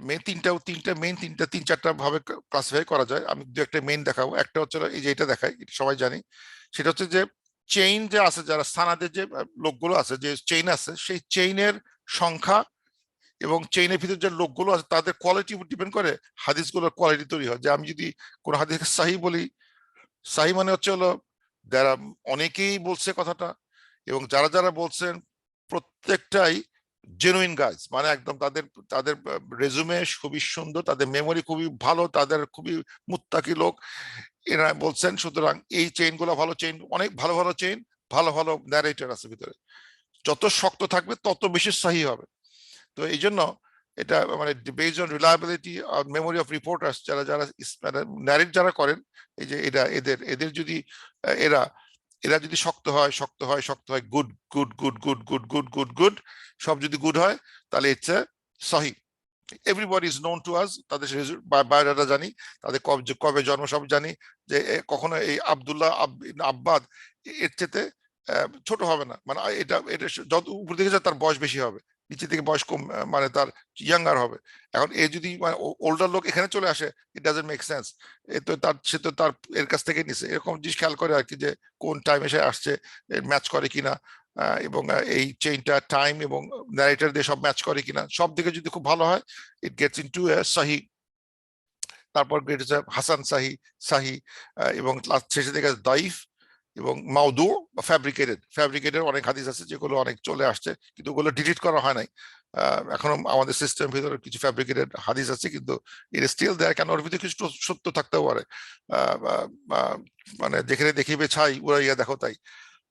মেন তিন চারটা ভাবে ক্লাসিফাই করা যায়, আমি দু একটা মেইন দেখাবো। একটা হচ্ছে এই যে এটা দেখাই, এটা সবাই জানি, সেটা হচ্ছে যে চেইন যে আছে, যারা সানাদের যে লোকগুলো আছে, যে চেইন আছে, সেই চেইনের সংখ্যা এবং চেইনের ভিতরে যে লোকগুলো আছে তাদের কোয়ালিটি ডিপেন্ড করে হাদিসগুলোর কোয়ালিটি তৈরি হয়। যে আমি যদি কোনো হাদিসকে সাহি বলি, সাহি মানে হচ্ছে হলো যারা অনেকেই বলছে কথাটা, এবং যারা যারা বলছেন প্রত্যেকটাই জেনুইন গাইজ, মানে একদম তাদের তাদের রেজুমে খুবই সুন্দর, তাদের মেমোরি খুবই ভালো, তাদের খুবই মুত্তাকি লোক, এরা বলছেন। সুতরাং এই চেইন গুলো ভালো চেইন, অনেক ভালো ভালো চেইন, ভালো ভালো ন্যারেটর আছে ভিতরে, যত শক্ত থাকবে তত বেশি সহি হবে। তো এই জন্য এটা মানে বেসড অন রিলায়েবিলিটি আর মেমোরি অফ রিপোর্টার্স, যারা যারা ন্যারেট যারা করেন, এই যে এরা এদের এদের যদি এরা এরা যদি শক্ত হয় শক্ত হয় শক্ত হয়, good good good good good good good good, সব যদি গুড হয় তাহলে ইটস সহি। Everybody is known to us, তাদের বায়োডাটা জানি, তাদের কবে জন্ম সব জানি, যে কখনো এই আব্দুল্লাহ আব্বাদ এর চেতে ছোট হবে না, মানে এটা এটা যত উপর দিকে যায় তার বয়স বেশি হবে, নিচে থেকে বয়স কম, মানে তার ইয়াঙ্গার হবে। এখন এ যদি মানে ওল্ডার লোক এখানে চলে আসে, ইট ডাজন্ট মেক সেন্স। এ তো তার সে তো তার এর কাছ থেকে নিছে, এরকম জিনিস খেয়াল করে আর কি, যে কোন টাইম এসে আসছে, ম্যাচ করে কিনা, এবং এই চেইনটা টাইম এবং ন্যারেটর দিয়ে সব ম্যাচ করে কিনা, সব দিকে যদি খুব ভালো হয়, ইট গেটস ইনটু এ সহি। তারপর গ্রেড হচ্ছে হাসান সাহি, সাহি, এবং শেষে দিকে দাইফ এবং মাউদু বা ফ্যাব্রিকেটেড। ফ্যাব্রিকেটেড অনেক হাদিস আছে যেগুলো অনেক চলে আসছে, কিন্তু ওগুলো ডিলিট করা হয় নাই। এখনো আমাদের সিস্টেম ভিতরে কিছু ফ্যাব্রিকেটেড হাদিস আছে, কিন্তু এটা স্টিল দেয়, কেন ওর ভিতরে কিছু সত্য থাকতেও পারে। মানে যেখানে দেখিবে ছাই উড়াইয়া দেখো তাই,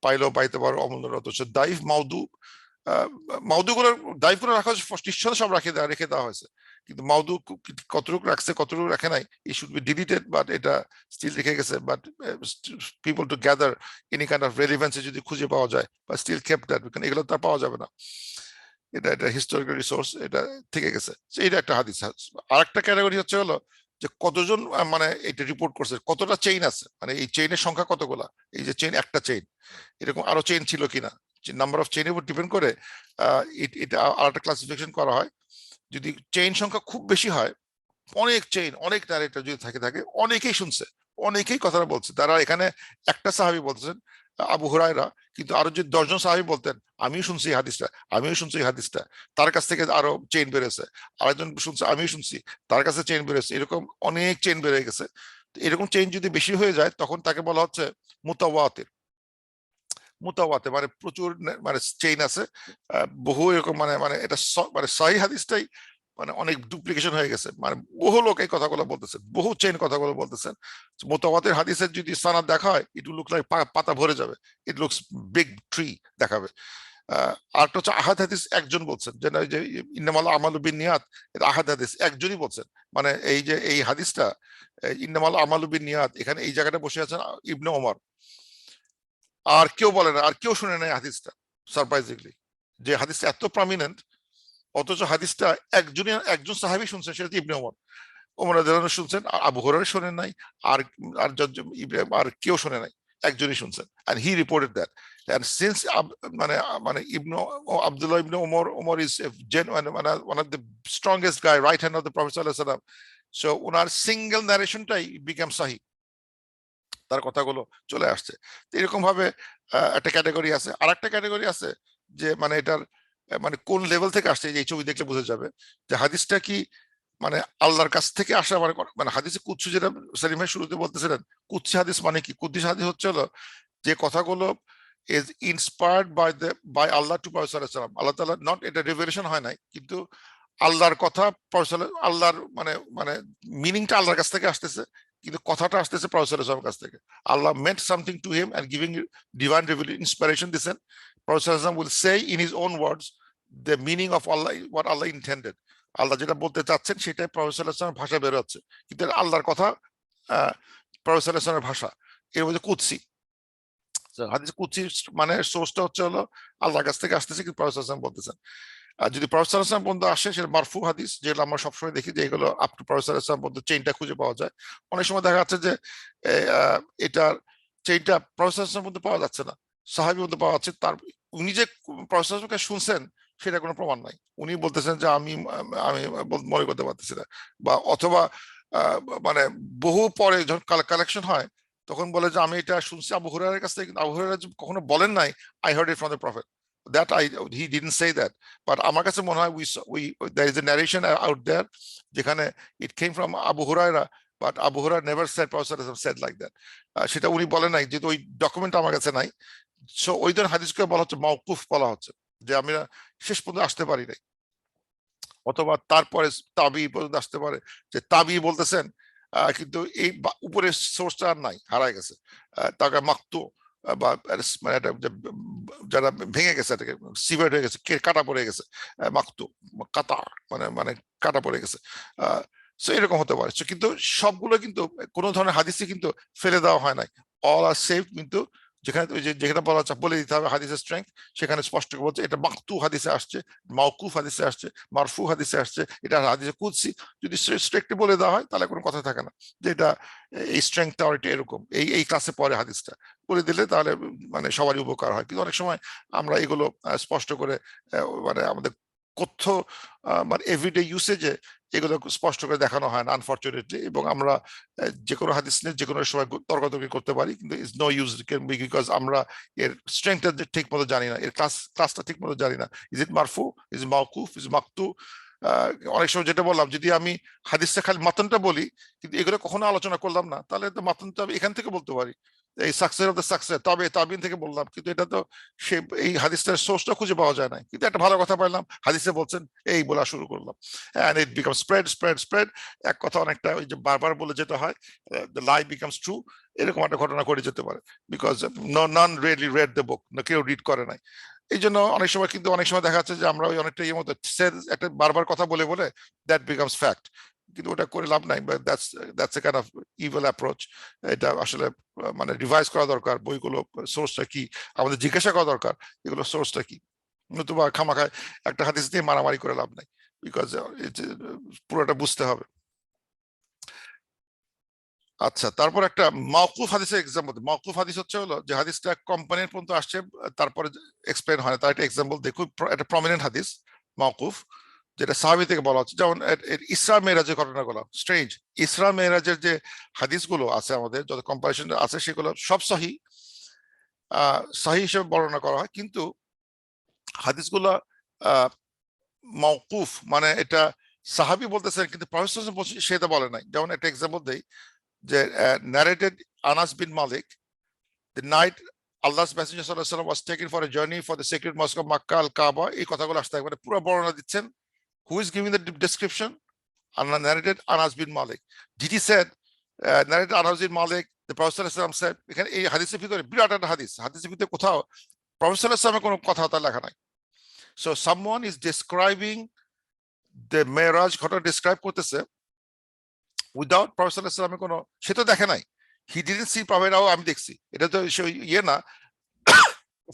পাইলেও পাইতে পারো অমূল্য রত। দাইফ মাউদু, মাউদুগুলোর দায়িত্ব রাখা নিশ্চয় সব রেখে দেওয়া হয়েছে, কিন্তু মাউদু কতটুকু রাখছে কতটুকু রাখে নাই, ই শুড বি ডিলিটেড, বাট এটা স্টিল রেখে গেছে। But people to gather any kind of রেলিভেন্সে যদি খুঁজে পাওয়া যায়, বা স্টিল কেপ্ট দ্যাট, কারণ এগুলো তো পাওয়া যাবে না, এটা এটা হিস্টোরিক্যাল রিসোর্স, এটা থেকে গেছে। এটা একটা হাদিস। আর একটা ক্যাটাগরি হচ্ছে হলো যে কতজন মানে এটা রিপোর্ট করছে, কতটা চেইন আছে, মানে এই চেইনের সংখ্যা কতগুলা, এই যে চেইন একটা চেইন, এরকম আরো চেইন ছিল কিনা, নাম্বার অফ চেইনের উপর ডিপেন্ড করে এটা আর একটা ক্লাসিফিকেশন করা হয়। যদি চেইন সংখ্যা খুব বেশি হয়, অনেক চেইন, অনেক ন্যারেটর যদি থাকে অনেকেই শুনছে, অনেকেই কথাটা বলছে, তারা এখানে একটা সাহাবী বলতেছেন আবু হুরায়রা, কিন্তু আরো যদি 10 জন সাহাবী বলতেন আমিও শুনছি এই হাদিসটা, আমিও শুনছি এই হাদিসটা, তার কাছ থেকে আরো চেইন বেড়েছে, আরেকজন শুনছে আমিও শুনছি, তার কাছে চেইন বেড়েছে, এরকম অনেক চেইন বেড়ে গেছে। এরকম চেইন যদি বেশি হয়ে যায়, তখন তাকে বলা হচ্ছে মুতাওয়াতির। মুতাওয়াতে মানে প্রচুর মানে চেইন আছে, বহু এরকম, মানে মানে এটা মানে সহিহ হাদিসটাই মানে অনেক ডুপ্লিকেশন হয়ে গেছে, মানে বহু লোক এই কথাগুলো বলতেছেন, বহু চেইন কথাগুলো বলতেছেন। মুতাওয়াতির হাদিসের যদি সানাদ দেখা হয়, ইট উইল লুক লাইক পাতা ভরে যাবে, ইট লুকস বিগ ট্রি দেখাবে। আরেকটা হচ্ছে আহাদ হাদিস, একজন বলছেন যে যে ইন্নামাল আমালু বিন্নিয়াত, এটা আহাদ হাদিস একজনই বলছেন। মানে এই যে এই হাদিসটা ইন্নামাল আমালু বিন্নিয়াত, এখানে এই জায়গাটা বসে আছেন ইবনে ওমর, আর কেউ বলে না, আর কেউ শুনে নাই হাদিসটা, সারপ্রাইজিংলি। যে হাদিসটা এত প্রমিনেন্ট, অথচ হাদিসটা একজন সাহাবী শুনছেন, সেটা ইবনে ওমর। ওমর রাদিয়াল্লাহু আনহু শুনছেন, আর আবু হুরায়রা শোনেন নাই, আর আর আর কেউ শোনে নাই, একজনই শুনছেন, and he reported that. And since মানে মানে ইবনে আব্দুল্লাহ ইবনে ওমর is a genuine, মানে one of the strongest guy, right hand of the Prophet sallallahu alaihi wasallam, so owner single ন্যারেশনটাই become সহিহ, তার কথাগুলো চলে আসছে। তো এরকম ভাবে একটা ক্যাটাগরি আছে। আর একটা ক্যাটাগরি আছে যে মানে এটার মানে কোন লেভেল থেকে আসছে, এই ছবি দেখলে বোঝা যাবে যে হাদিসটা কি মানে আল্লাহর কাছ থেকে আসা, মানে মানে হাদিসে কুদসি, যেটা সেলিম ভাই শুরুতে বলতেছিলেন, কুদসি হাদিস মানে কি? কুদসি হাদিস হচ্ছে হলো যে কথাগুলো is inspired by Allah to professor সাল্লাম, আল্লাহ তাআলা, নট এটা রিভেলেশন হয় নাই, কিন্তু আল্লাহর কথা আল্লাহর মানে মানে মিনিংটা আল্লাহর কাছ থেকে আসতেছে, কিন্তু কথাটা আসতেছে প্রফেসর কাছ থেকে। আল্লাহ meant something to him and giving divine inspiration দিছেন, professor will say in his own words the meaning of Allah, what Allah intended, আল্লাহ যেটা বলতে চাচ্ছেন সেটাই প্রফেসর ভাষা বেরোচ্ছে, কিন্তু আল্লাহর কথা প্রফেসর ভাষা, এর মধ্যে কুদসি। হাদিস কুদসি মানে সোর্সটা হচ্ছে হলো আল্লাহর কাছ থেকে আসতেছে, কিন্তু প্রফেসর বলতেছেন। আর যদি প্রফেসর ইসলাম পর্যন্ত আসে, সেটা মারফু হাদিস, যেগুলো আমরা সবসময় দেখি যে এগুলো আপ টু প্রফেসর ইসলাম পর্যন্ত চেইনটা খুঁজে পাওয়া যায়। অনেক সময় দেখা যাচ্ছে যে এটার চেইনটা প্রফেসর ইসলাম পর্যন্ত পাওয়া যাচ্ছে না, সাহাবী পর্যন্ত পাওয়া যাচ্ছে, তার উনি যে প্রফেসর ইসলামকে শুনছেন সেটা কোনো প্রমাণ নাই, উনি বলতেছেন যে আমি আমি মনে করতে পারতেছি না, বা অথবা মানে বহু পরে যখন কালেকশন হয়, তখন বলে যে আমি এটা শুনছি আবু হুরায়রার কাছ থেকে, কিন্তু আবু হুরায়রা কখনো বলেন নাই I hard it from the prophet, that he didn't say that, but আমার কাছে মনে হয় we there is a narration out there যেখানে it came from Abu Huraira, but Abu Huraira never said Prophet said like that, সেটা উনি বলেন নাই, যেহেতু ওই ডকুমেন্ট আমার কাছে নাই। সো ওই ধরনের হাদিসকে বলা হচ্ছে মাওকুফ, বলা হচ্ছে যে আমরা শেষ পর্যন্ত আসতে পারি নাই, অথবা তারপরে তাবি পর্যন্ত আসতে পারে, যে তাবি বলতেছেন, কিন্তু এই উপরের সোর্সটা আর নাই, হারায় গেছে, তাকে মাকতু বা মানে যারা ভেঙে গেছে, এটাকে সিভার হয়ে গেছে, কাটা পড়ে গেছে, মাকতু কাটা মানে মানে কাটা পড়ে গেছে। সো এরকম হতে পারে, কিন্তু সবগুলো কিন্তু কোনো ধরনের হাদিসে কিন্তু ফেলে দেওয়া হয় নাই, অল আর সেফ। কিন্তু যেখানে যেখানে বলা হচ্ছে বলে দিতে হবে হাদিসের স্ট্রেংথ, সেখানে স্পষ্ট করে বলছে এটা মাকতু হাদিসে আসছে, মাওকুফ হাদিসে আসছে, মারফু হাদিসে আসছে, এটা হাদিসে কুদসি। যদি স্ট্রিক্টলি বলে দেওয়া হয়, তাহলে কোনো কথা থাকে না যে এটা এই স্ট্রেংথটা এটা এরকম, এই এই ক্লাসে পরে হাদিসটা বলে দিলে তাহলে মানে সবারই উপকার হয়। কিন্তু অনেক সময় আমরা এগুলো স্পষ্ট করে মানে আমাদের কথ্য মানে এভরিডে ইউসেজে এগুলো স্পষ্ট করে দেখানো হয় না আনফরচুনেটলি, এবং আমরা যে কোনো হাদিস নিয়ে যে কোনো সময় তর্কাতর্কি করতে পারি, কিন্তু ইটস নো ইউজ বিকজ আমরা এর স্ট্রেংথটা ঠিক মতো জানি না, এর ক্লাসটা ঠিক মতো জানি না। ইজ ইট মারফু, ইজ মাওকুফ, ইজ মাকতু। অনেক সময় যেটা বললাম, যদি আমি হাদিসটা খালি মাতনটা বলি কিন্তু এগুলো কখনো আলোচনা করলাম না, তাহলে তো মাতনটা আমি এখান থেকে বলতে পারি, এই সাকসেস অফ দ্য সাকসেস তবে তাবিন থেকে বললাম, কিন্তু এটা তো সে এই হাদিসটার সোর্সটা খুঁজে পাওয়া যায় না, কিন্তু একটা ভালো কথা পাইলাম হাদিসে বলছেন, এই বলা শুরু করলাম, and it becomes spread, এক কথা অনেকটা ওই যে বারবার বলে যেটা হয়, the lie becomes true, এরকম একটা ঘটনা ঘটে যেতে পারে, because none really read the book, না কেউ রিড করে নাই। এই জন্য অনেক সময় কিন্তু অনেক সময় দেখা যাচ্ছে যে আমরা ওই অনেকটা ইয়ে মতো একটা বারবার কথা বলে বলে দ্যাট বিকামস ফ্যাক্ট, কিন্তু ওটা করে লাভ নাই, but that's a kind of evil approach. এটা আসলে মানে রিভাইজ করা দরকার, বইগুলো সোর্সটা কি আমাদের জিজ্ঞাসা করা দরকার, এগুলো সোর্সটা কি, নতুবা খামাখায় একটা হাদিস দিয়ে মারামারি করে লাভ নাই, বিকজ পুরোটা বুঝতে হবে। আচ্ছা, তারপর একটা মাওকুফ হাদিসের এক্সাম্পল। মাওকুফ হাদিস হচ্ছে হলো যে হাদিসটা কোম্পানির পর্যন্ত আসছে, তারপরে এক্সপ্লেন হয় না, তার একটা এক্সাম্পল দেখুন, একটা প্রমিনেন্ট হাদিস মাওকুফ, যেটা সাহাবী থেকে বলা হচ্ছে, যেমন ইসরা মেরাজের ঘটনাগুলো স্ট্রেঞ্জ। ইসরা মেরাজের যে হাদিসগুলো আছে আমাদের যত কম্পারিশন আছে সেগুলো সব সহি, সহি হিসেবে বর্ণনা করা হয়, কিন্তু হাদিসগুলো মাওকুফ মানে এটা সাহাবী বলতেছেন কিন্তু প্রফেসর সেটা বলে নাই। যেমন একটা এক্সাম্পল দেই, যে narrated Anas bin Malik, the night Allah's Messenger sallallahu alaihi wasallam was taken for a journey for the sacred mosque of Makkah al-Kaaba, এই কথাগুলো আসতে একবারে পুরো বর্ণনা দিচ্ছেন। Who is giving the description? Allah narrated Anas bin Malik. Did he said narrated Anas bin Malik, the Prophet sallallahu alaihi wasallam said, এখানে এই হাদিসের ভিতরে বিরাট একটা হাদিসের ভিতরে কোথাও Prophet sallallahu alaihi wasallam কোনো কথা লেখা নাই। So someone is describing the Miraj ঘটনা describe করতেছে উইদাউট প্রফেসর ইসলামের কোনো, সে তো দেখে নাই, হি ডিডন্ট সি প্রফেট, আমি দেখছি, এটা তো ইয়ে না,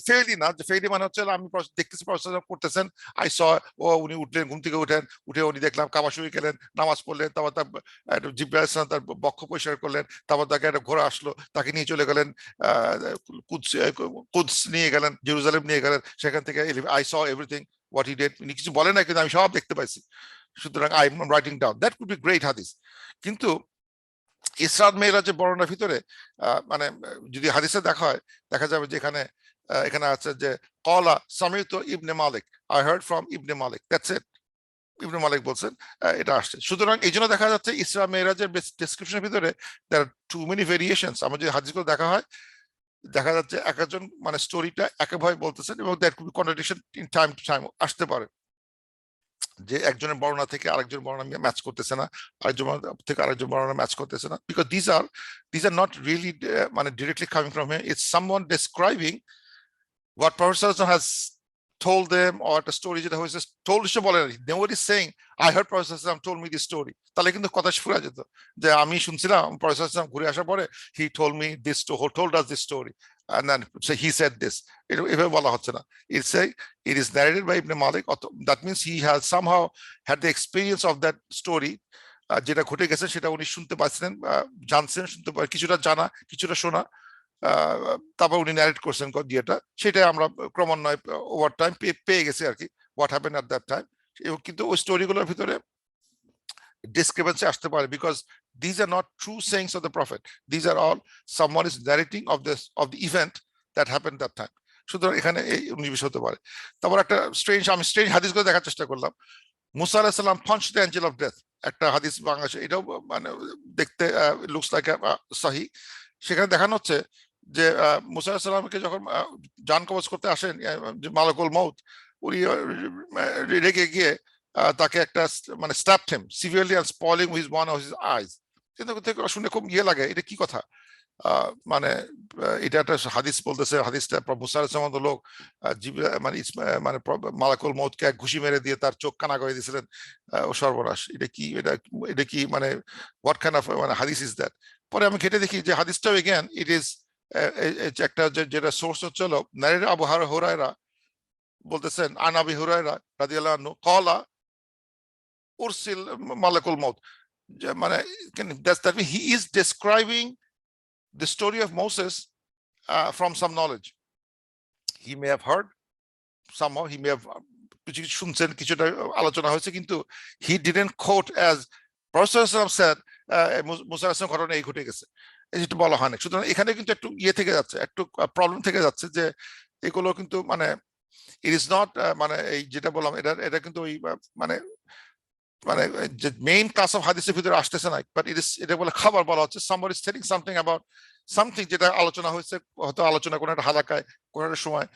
ফেইলি না, যে ফেইলি মানে হচ্ছে আমি দেখতেছি প্রফেসর করতেছেন, আই স, ও উনি উঠলেন, ঘুম থেকে উঠে উনি দেখলাম কাবা শুরু গেলেন, নামাজ পড়লেন, তারপর তার জিব্রাইল ইসলাম তার বক্ষ পরিষ্কার করলেন, তারপর তাকে একটা ঘোড়া আসলো, তাকে নিয়ে চলে গেলেন কুদস নিয়ে গেলেন, জেরুজালেম নিয়ে গেলেন, সেখান থেকে I saw everything what he did, উনি কিছু বলেন না কিন্তু আমি সব দেখতে পাইছি, সুতরাং I am writing down, that could be great হাদিস। কিন্তু ইসরা মেরাজের বর্ণনার ভিতরে মানে যদি হাদিসে দেখা যাবে যে এখানে আছে যে কলা সামিউতু Ibn Malik, I heard from Ibn Malik, that's it, Ibn Malik বলছেন, এটা আসছে। সুতরাং এই জন্য দেখা যাচ্ছে ইসরা মেরাজের ডেসক্রিপশনের ভিতরে দেয়ার আর টু মেনি ভেরিয়েশনস। আমার যদি হাদিসগুলো দেখা যাচ্ছে এক একজন মানে স্টোরিটা একভাবে বলতেছেন, এবং that could be contradiction in time to time আসতে পারে, যে একজনের বর্ণনা থেকে আরেকজন বর্ণনা ম্যাচ করতেছে না, আরেকজন থেকে আরেকজন বর্ণনা ম্যাচ করতেছে না, because these are not really মানে directly coming from him, it's someone describing what Prophet has told them, or একটা স্টোরি যেটা হয়েছে told হিসেবে বলে না, nobody is saying I heard Prophet told me this story, তাহলে কিন্তু কথা ফুরা যেত, যে আমি শুনছিলাম Prophet ঘুরে আসার পরে he told me this, told us this story, and then so he said this, এভাবে বলা হচ্ছে না, it is narrated by Ibn Malik, that means he has somehow had the experience of that story, যেটা ঘটে গেছে সেটা উনি শুনতে পাচ্ছিলেন, জানছেন, শুনতে পারেন, কিছুটা জানা কিছুটা শোনা, তারপর উনি ন্যারেট করছেন দিয়েটা, সেটাই আমরা ক্রমান্বয়ে ওভার টাইম পেয়ে গেছি আর কি, what happened at that time. এবং কিন্তু ওই স্টোরিগুলোর ভিতরে ডিসক্রিপেন্সি আসতে পারে, because these are not true sayings of the prophet, these are all someone is narrating of the event that happened that time. সুতরাং এখানে এই নিবেশ হতে পারে। তারপর একটা আমি স্ট্রেঞ্জ হাদিসগুলো দেখার চেষ্টা করলাম। মুসা আলাইহিস সালাম punch the Angel of death, একটা হাদিস বাংলাদেশে, এটাও মানে দেখতে লুকস লাইক সহি। সেখানে দেখানো হচ্ছে যে মুসা আলাইহিস সালামকে যখন জান কবজ করতে আসেন মালাকুল মউত, উনি রেগে গিয়ে তাকে একটা মানে stabbed him severely and spoiling his one of his eyes. কিন্তু শুনে খুব লাগে, এটা কি কথা, মানে এটা একটা হাদিস বলতেছে, হাদিসটা মুসা আলাইহিস সালামের লোক মানে মানে মালাকুল মউতকে এক ঘুষি মেরে দিয়ে তার চোখ কানা করে দিয়েছিলেন, ও সর্বনাশ, এটা কি মানে হোয়াট কাইন্ড অফ মানে হাদিস ইজ দ্যাট। পরে আমি ঘেটে দেখি যে হাদিসটাও এগেন ইট ইজ একটা যেটা সোর্স হচ্ছে হলো নারীরা আবু হুরায়রা বলতেছেন, আন আবি হুরায়রা রাদিয়াল্লাহু আনহু ক্বালা উরসিল মালাকুল মউত, মানে that means he is describing the story of Moses from some knowledge. He may have heard somehow, he may have কিছু কিছু শুনছেন, কিছুটা আলোচনা হয়েছে, কিন্তু he didn't quote as professor সাল্লাল্লাহু আলাইহি ওয়াসাল্লাম স্যার মুসা আলাইহিস সালাম ঘটনা এই ঘটে গেছে, যেটা বলা হয় না। সুতরাং এখানে কিন্তু একটু ইয়ে থেকে যাচ্ছে, একটু প্রবলেম থেকে যাচ্ছে, যে এগুলো কিন্তু মানে ইট ইজ নট, মানে এই যেটা বললাম এটা এটা কিন্তু ওই মানে মানে যে মেইন ক্লাস অফ হাদিসের ভিতরে আসতেছে না, বাট ইট ইজ, এটা বলে খাবার বলা হচ্ছে, somebody is telling something about something যেটা আলোচনা হয়েছে, হয়তো আলোচনা কোনো একটা হালাকায় কোনো একটা সময়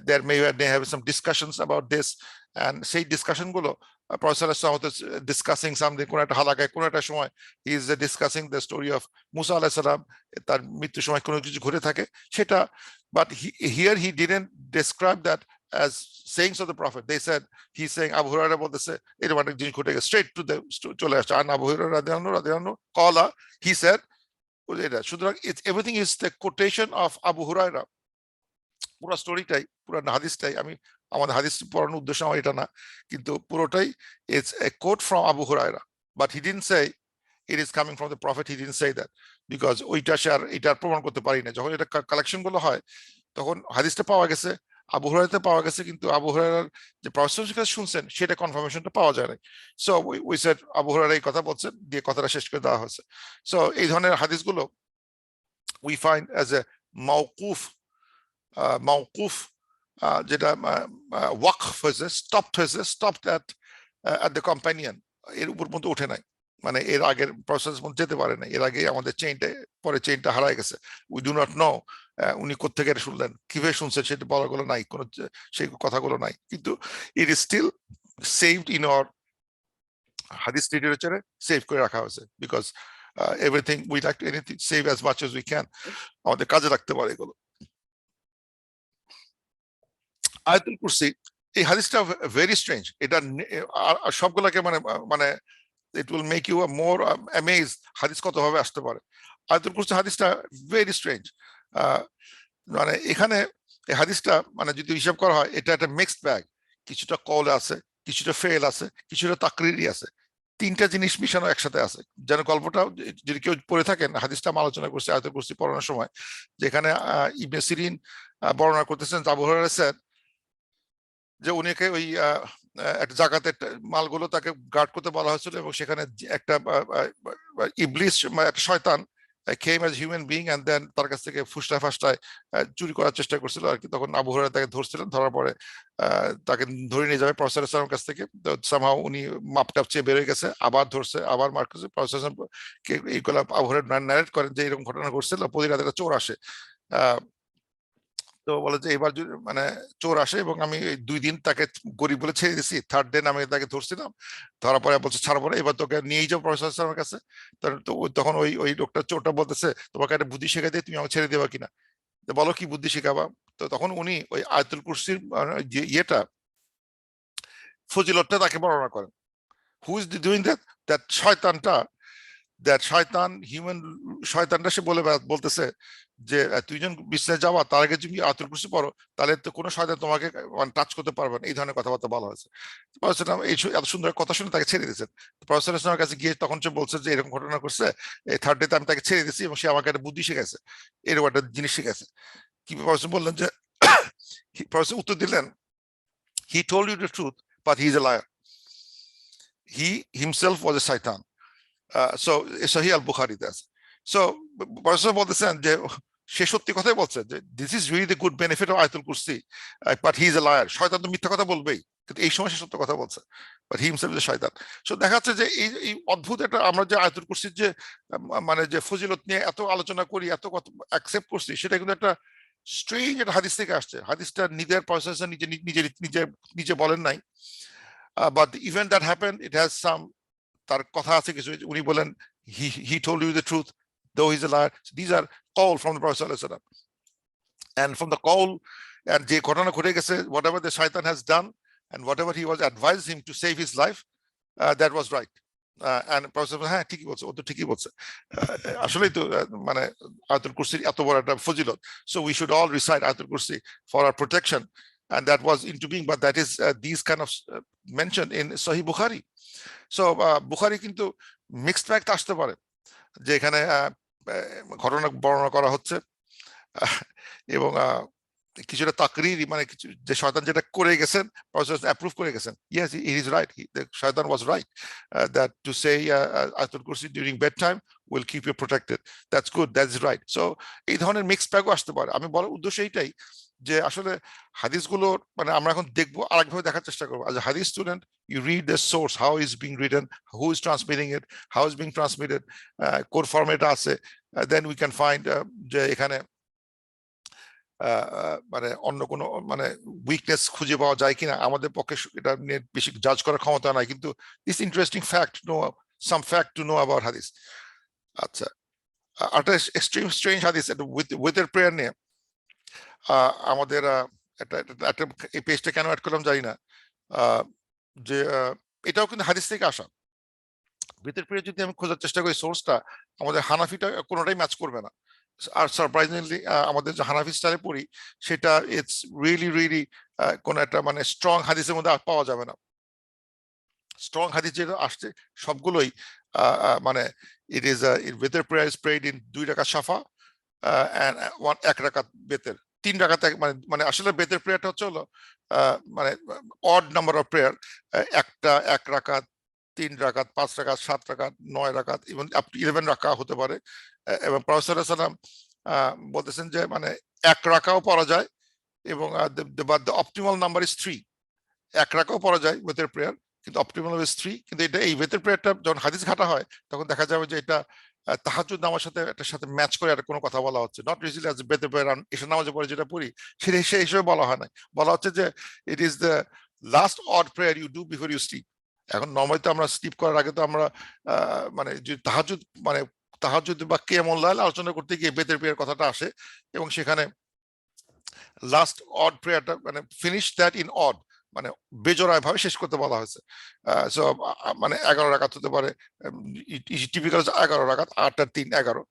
there may have some discussions about this, and সেই ডিসকাশন গুলো প্রফেসর হয়তো ডিসকাসিং সামথিং কোনো একটা হালাকায় কোনো একটা সময় he is discussing the story of Musa আলাইহিস সালাম, তার মৃত্যুর সময় কোনো কিছু ঘটে থাকে সেটা, but here he didn't describe that as sayings of the prophet. They said he's saying Abu Hurairah বলতেছে এরকম একটা জিনিস ঘটে গেছে, straight to the চলে আসছে, আর আবু হুরায়রা রাদিয়াল্লাহু কলা, he said এটা। সুতরাং everything is the quotation of Abu Hurairah. পুরো স্টোরিটাই, পুরো হাদিসটাই, আমি আমাদের হাদিস পড়ানোর উদ্দেশ্য আমার এটা না, কিন্তু পুরোটাই it's a quote from Abu Hurairah, but he didn't say it is coming from the prophet. He didn't say that because ওইটা সে আর এটা প্রমাণ করতে পারি না। যখন এটা কালেকশন গুলো হয় তখন হাদিসটা পাওয়া গেছে, আবু হুরায়রাতে পাওয়া গেছে, কিন্তু আবু হুরায়রার যে প্রফেসরের কাছে শুনছেন সেটা কনফার্মেশনটা পাওয়া যায় না। So we said Abu Hurairah এই কথা বলছেন, দিয়ে কথাটা শেষ করে দেওয়া হয়েছে। সো এই ধরনের হাদিসগুলো উই ফাইন্ড অ্যাজ এ মাওকুফ, মাওকুফ যেটা ওয়াকফ হয়েছে, স্টপড হয়েছে, স্টপড অ্যাট দ্য কম্প্যানিয়ন, এর উপর পর্যন্ত ওঠে নাই, মানে এর আগের প্রসেস যেতে পারে না, এর আগে আমাদের চেইনটা, পরে চেইনটা হারায় গেছে। উই ডু নট নো উনি কোত্থেকে শুনলেন, কিভাবে শুনছেন সেটা বলাগুলো নাই, কোনো সেই কথাগুলো নাই, কিন্তু it is still saved in our হাদিস লিটারেচারে, সেভ করে রাখা হয়েছে, because everything we like to anything save as much as we can, আমাদের কাজে রাখতে পারে এগুলো। আয়াতুল কুরসি, এই হাদিসটা ভেরি স্ট্রেঞ্জ, এটা সবগুলোকে মানে মানে it will make you more amazed হাদিস কত ভাবে আসতে পারে। আয়াতুল কুরসি হাদিসটা ভেরি স্ট্রেঞ্জ, মানে এখানে এই হাদিসটা মানে যদি হিসাব করা হয় এটা একটা মিক্সড ব্যাগ, কিছুটা কল আছে, কিছুটা ফেল আছে, কিছুটা তাকরিরি আছে, তিনটা জিনিস মিশানো একসাথে আছে। যেন গল্পটা যদি কেউ পড়ে থাকেন, হাদিসটা আমি আলোচনা করছি আয়াতুল কুরসি পড়ানোর সময়, যেখানে ইবনে সিরিন বর্ণনা করতেছেন আবু হুরায়রা স্যার, যে উনিকে ওই একটা জাকাতের মালগুলো তাকে গার্ড করতে বলা হয়েছিল, এবং সেখানে একটা ইবলিস, একটা শয়তান came as human being and then তার কাছ থেকে ফুসটায় ফাসটায় চুরি করার চেষ্টা করছিল আর কি। তখন আবু হুরায়রা তাকে ধরছিলেন, ধরার পরে তাকে ধরে নিয়ে যাবে প্রফেসর সালামের কাছ থেকে, সামহাও উনি মাপটাপ চেয়ে বেরোয় গেছে, আবার ধরছে, আবার মার করছে, প্রফেসর এইগুলো আবু হুরায়রা ন্যারেট করেন যে এরকম ঘটনা ঘটছিল, প্রতি রাতে একটা চোর আসে, তো বলে যে এবার মানে চোর আসে এবং আমি 2 দিন তাকে গরিব বলে ছেড়ে দিছি, থার্ড দিন আমি তাকে ধরছিলাম, ধরার পরে বলছে ছাড়বো না, এবার তোকে নিয়েই যাও প্রফেসর আমার কাছে। তখন ওই ওই লোকটা, চোরটা বলতেছে তোমাকে একটা বুদ্ধি শেখাই দিয়ে তুমি আমাকে ছেড়ে দেবা কিনা, তো বলো কি বুদ্ধি শেখাবা। তো তখন উনি ওই আয়াতুল কুরসির যে ইয়েটা, ফজিলতটা তাকে বর্ণনা করেন। Who is doing that? That শয়তানটা, দ্যাট শয়তান, হিউম্যান শয়তানটা, সে বলতেছে যে তুই যখন বিছানায় যাওয়া তার আগে তুমি আয়াতুল কুরসি পড়ো, তাহলে তো কোনো শয়তান তোমাকে টাচ করতে পারবে না, এই ধরনের কথাবার্তা বলা হয়েছে। এই এত সুন্দর কথা শুনে তাকে ছেড়ে দিয়েছেন। প্রফেসর ইসলামের কাছে গিয়ে তখন সে বলছে যে এরকম ঘটনা করছে, এই থার্ড ডেতে আমি তাকে ছেড়ে দিয়েছি এবং সে আমাকে একটা বুদ্ধি শিখেছে, এরকম একটা জিনিস শিখেছে। কি প্রফেসর বললেন যে, প্রফেসর উত্তর দিলেন, he told you the truth but he is a liar, he himself was a শয়তান। সো সহি আল বুখারীতে আছে। সো প্রফেসর বলতেছেন যে সে সত্যি কথাই বলছে, যে this is really the good benefit of আয়াতুল কুরসি, but he is a liar. শয়তান তো মিথ্যা কথা বলবেই, কিন্তু এই সময় সে সত্য কথা বলছে, but he himself is a শয়তান। সো দেখা যাচ্ছে যে এই অদ্ভুত একটা, আমরা যে আয়াতুল কুরসির যে মানে যে ফজিলত নিয়ে এত আলোচনা করি, এত কথা অ্যাকসেপ্ট করছি, সেটা কিন্তু একটা স্ট্রেঞ্জ একটা হাদিস থেকে আসছে। হাদিসটা নিজের প্রফেসর নিজে নিজে নিজে নিজে বলেন নাই, but the event that happened it has some, তার কথা আছে কিছু, উনি বলেন he told you the truth though he's a liar. These are call from the Prophet sallallahu alaihi wasallam, and from the call and যে ঘটনা ঘটে গেছে, whatever the shaitan has done and whatever he was advised him to save his life, that was right. And Prophet হ্যাঁ ঠিকই বলছে, ও তো ঠিকই বলছে, আসলেই তো মানে আয়াতুল কুরসির এত বড় একটা ফজিলত, so we should all recite আয়াতুল কুরসি for our protection, and that was into being, but that is these kind of mentioned in Sahih Bukhari. So Bukhari কিন্তু মিক্সড ফ্যাক্ট আসতে পারে, যে এখানে ঘটনা বর্ণনা করা হচ্ছে এবং কিছুটা তাকরিরি, মানে কিছু যে শয়তান যেটা করে গেছেন অ্যাপ্রুভ করে গেছেন, ইয়েস হি ইজ রাইট, শয়তান was right that to say আয়াতুল কুরসি during bed time will keep you protected, that's good, that's right. So এই ধরনের মিক্স ব্যাগও আসতে পারে। আমি বলার উদ্দেশ্য এইটাই যে আসলে হাদিসগুলোর মানে আমরা এখন দেখবো আরেকভাবে দেখার চেষ্টা করবো। as a hadith student you read the source, how is being written, who is transmitting it, how is being transmitted, কোন ফরম্যাটে আছে, then we can find যে এখানে মানে অন্য কোনো মানে উইকনেস খুঁজে পাওয়া যায় কিনা। আমাদের পক্ষে এটা নিয়ে বেশি জাজ করার ক্ষমতা নাই, কিন্তু it's interesting fact no, some fact to know about হাদিস। আচ্ছা, একটা এক্সট্রিম স্ট্রেঞ্জ হাদিস উইথের প্রেয়ার নিয়ে আমাদের একটা একটা এই পেজটা কেন অ্যাড করলাম জানি না, যে এটাও কিন্তু হাদিস থেকে আসা। উইথের প্রেয়ার যদি আমি খোঁজার চেষ্টা করি সোর্সটা, আমাদের হানাফিটা কোনোটাই ম্যাচ করবে না। আর সারপ্রাইজিংলি আমাদের যে হানাফি স্টাইলে পড়ি সেটা ইটস রিয়েলি রিয়েলি কোন একটা মানে স্ট্রং হাদিসের মধ্যে পাওয়া যাবে না। স্ট্রং হাদিস যেটা আসছে সবগুলোই মানে ইট ইজ উইথের প্রেয়ার ইজ প্রেড ইন 2 রাকাত শাফা এন্ড 1 রাকাত বেতের, 3 রাকাত মানে মানে আসলে বেতের প্রেয়ারটা হচ্ছে হলো মানে অড নাম্বার অফ প্রেয়ার, একটা 1 রাকাত, 3 রাকাত, 5 রাকাত, 7 রাকাত, 9 রাকাত, ইভেন আপ টু 11 রাকাত হতে পারে। এবং প্রফেসর সাল্লাল্লাহু আলাইহি ওয়াসাল্লাম বলতেছেন যে মানে 1 রাকাও পড়া যায়, এবং দ্য অপটিমাল নাম্বার ইজ 3। 1 রাকাও পড়া যায় উইথের প্রেয়ার, কিন্তু অপটিমাল ইজ 3। কিন্তু এটা এই উইথের প্রেয়ারটা যখন হাদিস ঘাটা হয় তখন দেখা যাবে যে এটা তাহাজ্জুদ নামাজের সাথে এটার সাথে ম্যাচ করে আর কোনো কথা বলা হচ্ছে, নট রিজিলি অ্যাজ বেতের প্রেয়ার এশার নামাজে পড়ে যেটা পড়ি সেটা সেই হিসেবে বলা হয় না। বলা হচ্ছে যে it is the last odd prayer you do before you sleep. এখন নর্মালি তো আমরা স্লিপ করার আগে তো আমরা মানে যে তাহাজ্জুদ মানে তাহাজ্জুদ বা কিয়ামুল লাইল আলোচনা করতে গিয়ে বেতের প্রেয়ার কথাটা আসে, এবং সেখানে লাস্ট অড প্রেয়ারটা মানে ফিনিশ দ্যাট ইন অড, মানে বেজোড়ায় ভাবে শেষ করতে বলা হয়েছে। সো মানে 11 রাকাত হতে পারে, টিপিক্যাল 11 রাকাত, 8 আর 3 11।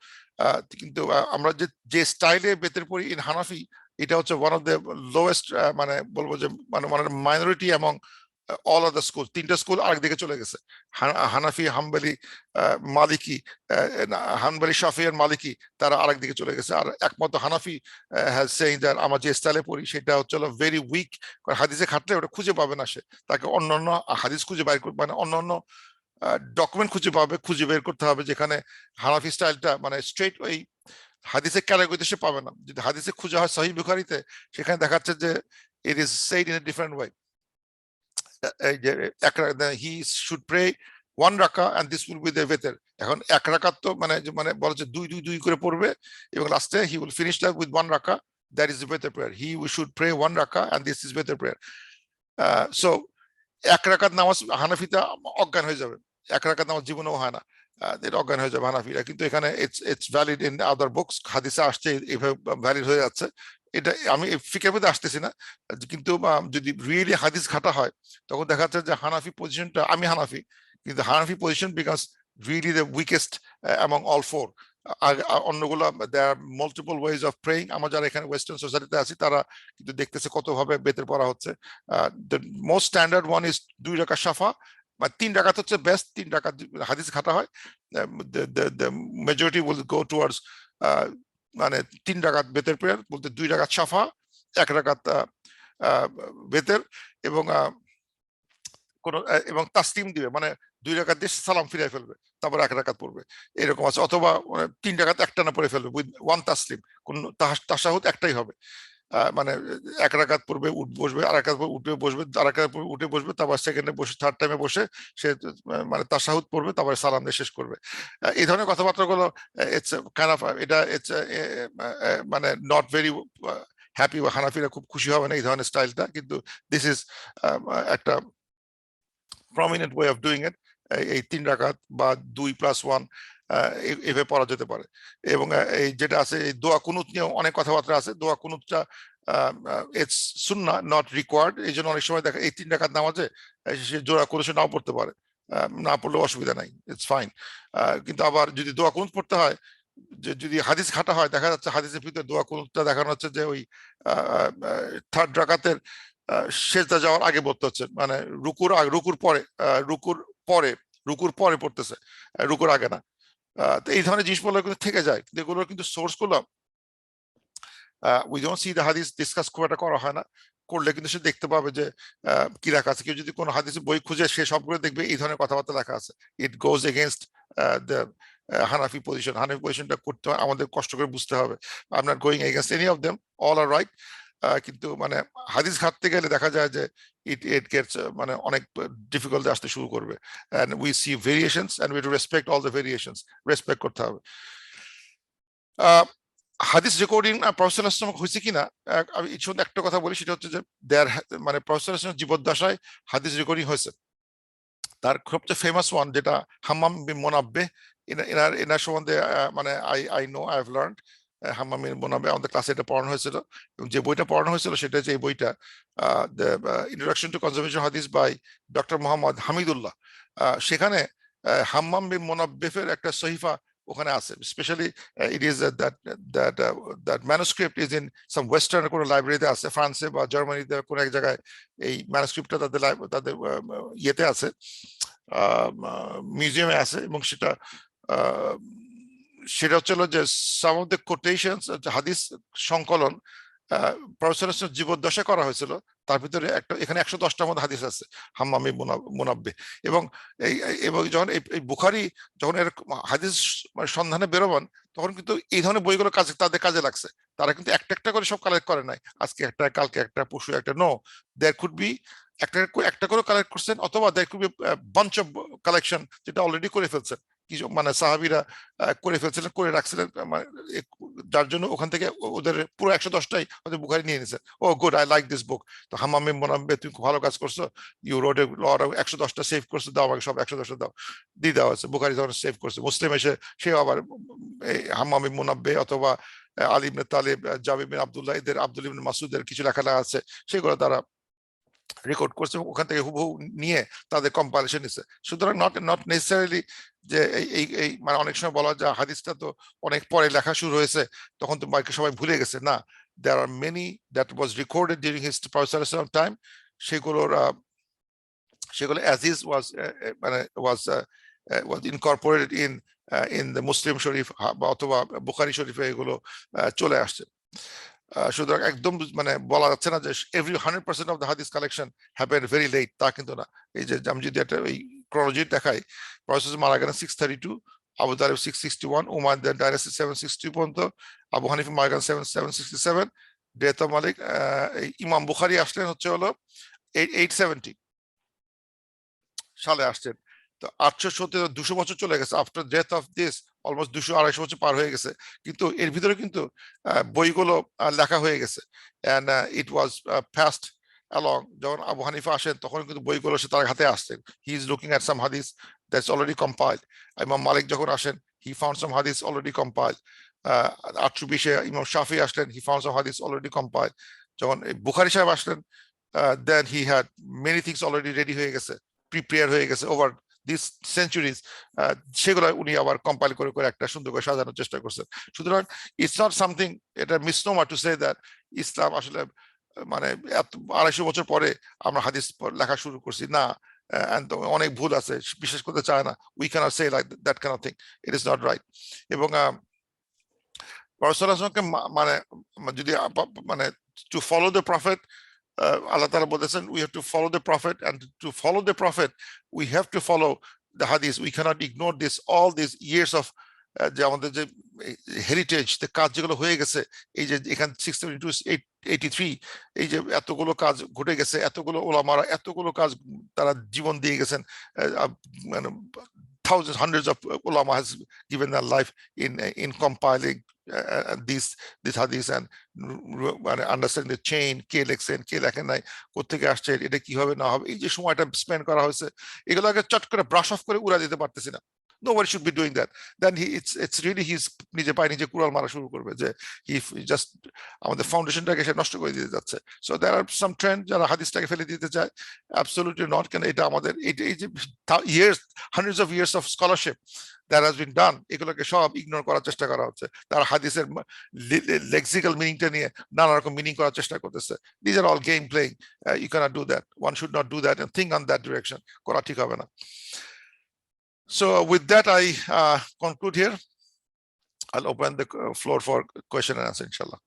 কিন্তু আমরা যে যে স্টাইলে বেতের পড়ি ইন হানাফি, এটা হচ্ছে ওয়ান অফ দ্য লোয়েস্ট, মানে বলবো যে মানে মানে মাইনরিটি এবং অল আদার স্কুল, 3টা স্কুল আরেকদিকে চলে গেছে। হানাফি, হাম্বলি, মালিকি, হাম্বলি, শাফি আর মালিকি তারা আরেকদিকে চলে গেছে। আর একমাত্র হানাফি হ্যাজ সেইং দ্যাট আমার যে স্টাইলে পড়ি সেটা হচ্ছে ভেরি উইক, হাদিসে খাটলে ওটা খুঁজে পাবে না, সে তাকে অন্যান্য হাদিস খুঁজে বাইর করবে, মানে অন্যান্য ডকুমেন্ট খুঁজে বের করতে হবে যেখানে হানাফি স্টাইলটা মানে স্ট্রেট ওই হাদিসের ক্যাটাগরিতে সে পাবে না। যদি হাদিসে খুঁজে হয় সহিহ বুখারীতে, সেখানে দেখাচ্ছে যে it is said in a different way. He should pray 1 রাকা and this will be the ওয়েথের। এখন 1 রাকাত তো মানে মানে বলা যে 2 2 2 করে পড়বে, এবং লাস্টে he will finish that with 1 রাকা, দ্যাট ইজ দ্য ওয়েথের প্রেয়ার। হি শুড প্রে 1 রাকা এন্ড দিস ইজ ওয়েথের প্রেয়ার। সো 1 রাকাত নামাজ হানাফিতে অজ্ঞান হয়ে যাবে, 1 রাকাত নামাজ জীবনেও হয় না, এটা অজ্ঞান হয়ে যাবে হানাফিরা। কিন্তু এখানে it's valid in other books, হাদিসে আসছে এইভাবে ভ্যালিড হয়ে যাচ্ছে। এটা আমি ফিকের মধ্যে আসতেছি না, কিন্তু যদি রিয়েলি হাদিস ঘাটা হয় তখন দেখা যাচ্ছে যে হানাফি পজিশনটা, আমি হানাফি, কিন্তু হানাফি position because really the weakest among all four. অন্যগুলো there are multiple ways of praying. আমরা যারা এখানে ওয়েস্টার্ন সোসাইটিতে আছি তারা কিন্তু দেখতেছে কত ভাবে বেতের পড়া হচ্ছে। The most standard one is 2 রাকাত শাফা, বা 3 রাকাত হচ্ছে বেস্ট। 3 রাকাত হাদিস ঘাটা হয়, the majority will go towards মানে 3 রাকাত বেতের প্রেয়ার বলতে 2 রাকাত শাফা, 1 রাকাত বেতের, এবং কোন এবং তাসলিম দিবে, মানে 2 রাকাত দিয়ে সালাম ফিরাই ফেলবে, তারপর 1 রাকাত পড়বে, এরকম আছে। অথবা 3 রাকাত একটানা পড়ে ফেলবে উইথ 1 তাসলিম, কোন তাশাহুদ একটাই হবে, মানে 1 রাকাত পড়বে বসবে, আর 1 রাকাত উঠবে বসবে, আর 1 রাকাত উঠে বসবে, তারপর সেকেন্ডে বসে থার্ড টাইমে বসে সে মানে তাশাহুদ পড়বে, তারপরে সালাম দিয়ে শেষ করবে। এই ধরনের কথাবার্তাগুলো ইটস কাইন্ড অফ এটা ইটস মানে নট ভেরি হ্যাপি, বা হানাফিরা খুব খুশি হবে না এই ধরনের স্টাইলটা, কিন্তু দিস ইজ একটা prominent way of doing it. এই 3 রাকাত বা 2+1 এভাবে পড়া যেতে পারে। এবং এই যেটা আছে এই দোয়া কুনুত নিয়ে অনেক কথাবার্তা আছে। দোয়া কুনুতটা ইটস সুন্নাহ নট রিকোয়ার্ড, এই জন্য অনেক সময় দেখা এই 3 রাকাত নামাজে সে জোড়া কুনুত নাও পড়তে পারে, না পড়লেও অসুবিধা নাই, ইটস ফাইন। কিন্তু আবার যদি দোয়া কুনুত পড়তে হয়, যে যদি হাদিস ঘাটা হয়, দেখা যাচ্ছে হাদিসের ভিতরে দোয়া কুনুতটা দেখানো হচ্ছে যে ওই থার্ড রাকাতের সেজদা যাওয়ার আগে পড়তে হচ্ছে, মানে রুকুর আগে, রুকুর পরে পড়তেছে, রুকুর আগে না। তো এই ধরনের জিনিসগুলো কিন্তু থেকে যায়, কিন্তু এগুলোর কিন্তু সোর্স গুলো উই ডোন্ট সি দ্য হাদিস ডিসকাস খুব একটা করা হয় না, করলে কিন্তু সে দেখতে পাবে যে কি লেখা আছে। কেউ যদি কোনো হাদিসের বই খুঁজে সে সবগুলো দেখবে এই ধরনের কথাবার্তা লেখা আছে। It goes against the Hanafi position. Hanafi পজিশনটা করতে আমাদের কষ্ট করে বুঝতে হবে। I am not going against any of them, all are right. কিন্তু মানে হাদিস ঘাটতে গেলে দেখা যায় যে ইট ইট গেটস মানে অনেক ডিফিকাল্টি আসতে শুরু করবে। And we see variations and we to respect all the variations, respect করতে হবে। হাদিস রেকর্ডিং প্রফেসর আসলাম হয়েছে কিনা, আমি শুধু একটা কথা বলি, সেটা হচ্ছে যে দেয়ার মানে প্রফেসর আসলাম জীবদ্দশায় হাদিস রেকর্ডিং হয়েছে। তার সবচেয়ে ফেমাস ওয়ান যেটা হাম্মাম বিন মুনাব্বিহ, এনার এনার সম্বন্ধে মানে I know I have learned. হাম্মাম বিন মুনাব্বিহ আমাদের ক্লাসে এটা পড়ানো হয়েছিল, এবং যে বইটা পড়ানো হয়েছিল সেটা হচ্ছে এই বইটা, দ্য ইন্ট্রোডাকশন টু কনজারভেশন হাদিস বাই ডক্টর মোহাম্মদ হামিদুল্লাহ। সেখানে হাম্মাম বিন মুনাব্বিহের একটা সহিফা ওখানে আছে। Specially it is that manuscript is in some western কোনো লাইব্রেরিতে আছে, ফ্রান্সে বা জার্মানিতে কোনো এক জায়গায় এই ম্যানুস্ক্রিপ্টটা তাদের তাদের ইয়েতে আছে, মিউজিয়ামে আছে। এবং সেটা সেটা হচ্ছিল যে সাম অফ দ্য কোটেশনস, হাদিস সংকলন প্রফেসর জীবদ্দশা করা হয়েছিল। তার ভিতরে একটা এখানে 110টার মধ্যে হাদিস আছে হাম্মামি মুনাব্বিহ। এবং এবং যখন এই বুখারী যখন এর হাদিস সন্ধানে বেরোবেন, তখন কিন্তু এই ধরনের বইগুলো তাদের কাজে লাগছে। তারা কিন্তু একটা একটা করে সব কালেক্ট করে নাই, আজকে একটা, কালকে একটা, পরশু একটা। নো, দেয়ার কুড বি একটা একটা করে কালেক্ট করছেন, অথবা there could be bunch of collection যেটা অলরেডি করে ফেলছেন, কিছু মানে সাহাবীরা করে ফেলছিলেন, করে রাখছিলেন, যার জন্য ওখান থেকে ওদের পুরো 110টাই ওদের বুখারী নিয়ে নিয়েছে। Oh good, I like this book. তো হাম্মাম বিন মুনাব্বিহ, তুমি খুব ভালো কাজ করছো, you wrote a lot of 110টা সেভ করছো, দাও আমাকে সব 110টা দাও, দিয়ে দেওয়া হয়েছে। বুখারী যখন সেভ করছে, মুসলিম এসে সে আবার হাম্মাম বিন মুনাব্বিহ অথবা আলী ইবনে তালিব, জাবির বিন আব্দুল্লাহ, এদের আব্দুল ইবনে মাসউদের কিছু লেখা আছে, সেগুলো তারা রেকর্ড করছে, ওখান থেকে হুবহু নিয়ে তাদের কম্পাইলেশন নিচ্ছে। সুতরাং নট নট নেসেসারিলি যে এই মানে অনেক সময় বলা যায় হাদিসটা তো অনেক পরে লেখা শুরু হয়েছে, তখন তো বাইকে সবাই ভুলে গেছে। না, there are many that was recorded during his time. সেগুলোর সেগুলো as is was মানে was incorporated in the Muslim Sharif বা অথবা বুখারী শরীফে এগুলো চলে আসছে। সুতরাং একদম মানে বলা যাচ্ছে না যে এভরি 100% অফ দ্য হাদিস কালেকশন হ্যাপেন ভেরি লেট, তা কিন্তু না। এই যে আমি যদি একটা ওই ক্রোনোলজি দেখাই, প্রফেসর মারা গেলেন 632, আবু তালিব 661, উমাইয়াদ ডাইনাস্টি 760 পর্যন্ত, আবু হানিফা মারা গেলেন 767, ডেথ অফ মালিক। ইমাম বুখারী আসলেন হচ্ছে হলো 870 সালে আসছেন। তো 870, 200 বছর চলে গেছে। After death of this almost 200-250 বছর পার হয়ে গেছে, কিন্তু এর ভিতরে কিন্তু বইগুলো লেখা হয়ে গেছে। And it was passed along. যখন আবু হানিফা আসেন তখন কিন্তু বইগুলো সে তার হাতে আসছে। হি ইজ লুকিং এট সাম হাদিস দ্যাটস অলরেডি কম্পাইলড। ইমাম মালিক যখন আসেন, হি ফাউন্ড সাম হাদিস অলরেডি কম্পাইলড। 820-এ ইমাম শাফি আসলেন, হি ফাউন্ড সাম হাদিস অলরেডি কম্পাইলড। যখন বুখারী সাহেব আসলেন, then he had many things already ready হয়ে গেছে, প্রিপেয়ার হয়ে গেছে ওভার দিস সেঞ্চুরিজ। সেগুলো উনি আবার কম্পাইল করে করে একটা সুন্দর করে সাজানোর চেষ্টা করছেন। সুতরাং ইটস নট সামথিং, এটা মিসনোমার টু সে দ্যাট ইসলাম আসলে মানে 250 বছর পরে আমরা হাদিস লেখা শুরু করছি, না। অনেক ভুল আছে, বিশ্বাস করতে চায় না। We can't say like that kind of thing, it is not right. এবং প্রফেসরকে মানে যদি মানে to follow the prophet, Allah তাআলা বলেছেন we have to follow the prophet, and to follow the prophet we have to follow the hadith. We cannot ignore this, all these years of যে আমাদের যে হেরিটেজ, যে কাজ যেগুলো হয়ে গেছে, এই যে এখান 672-83, এই যে এতগুলো কাজ ঘটে গেছে, এতগুলো ওলামারা এতগুলো কাজ তারা জীবন দিয়ে গেছেন, মানে thousands, hundreds of ulama has given their life in compiling these hadiths and understanding the chain, কে লেখছেন কে লেখেন নাই, কোথেকে আসছে, এটা কি হবে না হবে, এই যে সময়টা স্পেন্ড করা হয়েছে, এগুলোকে চট করে ব্রাশ অফ করে উড়া দিতে পারতেছি না। Nobody should be doing that. Then it's really he's নিজে পায়ে নিজে কুড়াল মারা শুরু করবে যে he just আমাদের ফাউন্ডেশনটাকে সে নষ্ট করে দিতে যাচ্ছে। So there are some trend যারা হাদিসটাকে ফেলে দিতে চায়, absolutely not, কেন এটা আমাদের এই যে years, hundreds of years of scholarship that has been done, এগুলোকে সব ইগনোর করার চেষ্টা করা হচ্ছে। তারা হাদিসের লেক্সিক্যাল মিনিংটা নিয়ে নানা রকম মিনিং করার চেষ্টা করতেছে। These are all game playing. You cannot do that. One should not do that and think on that direction. করা ঠিক হবে না। So with that, I conclude here. I'll open the floor for question and answer, inshallah.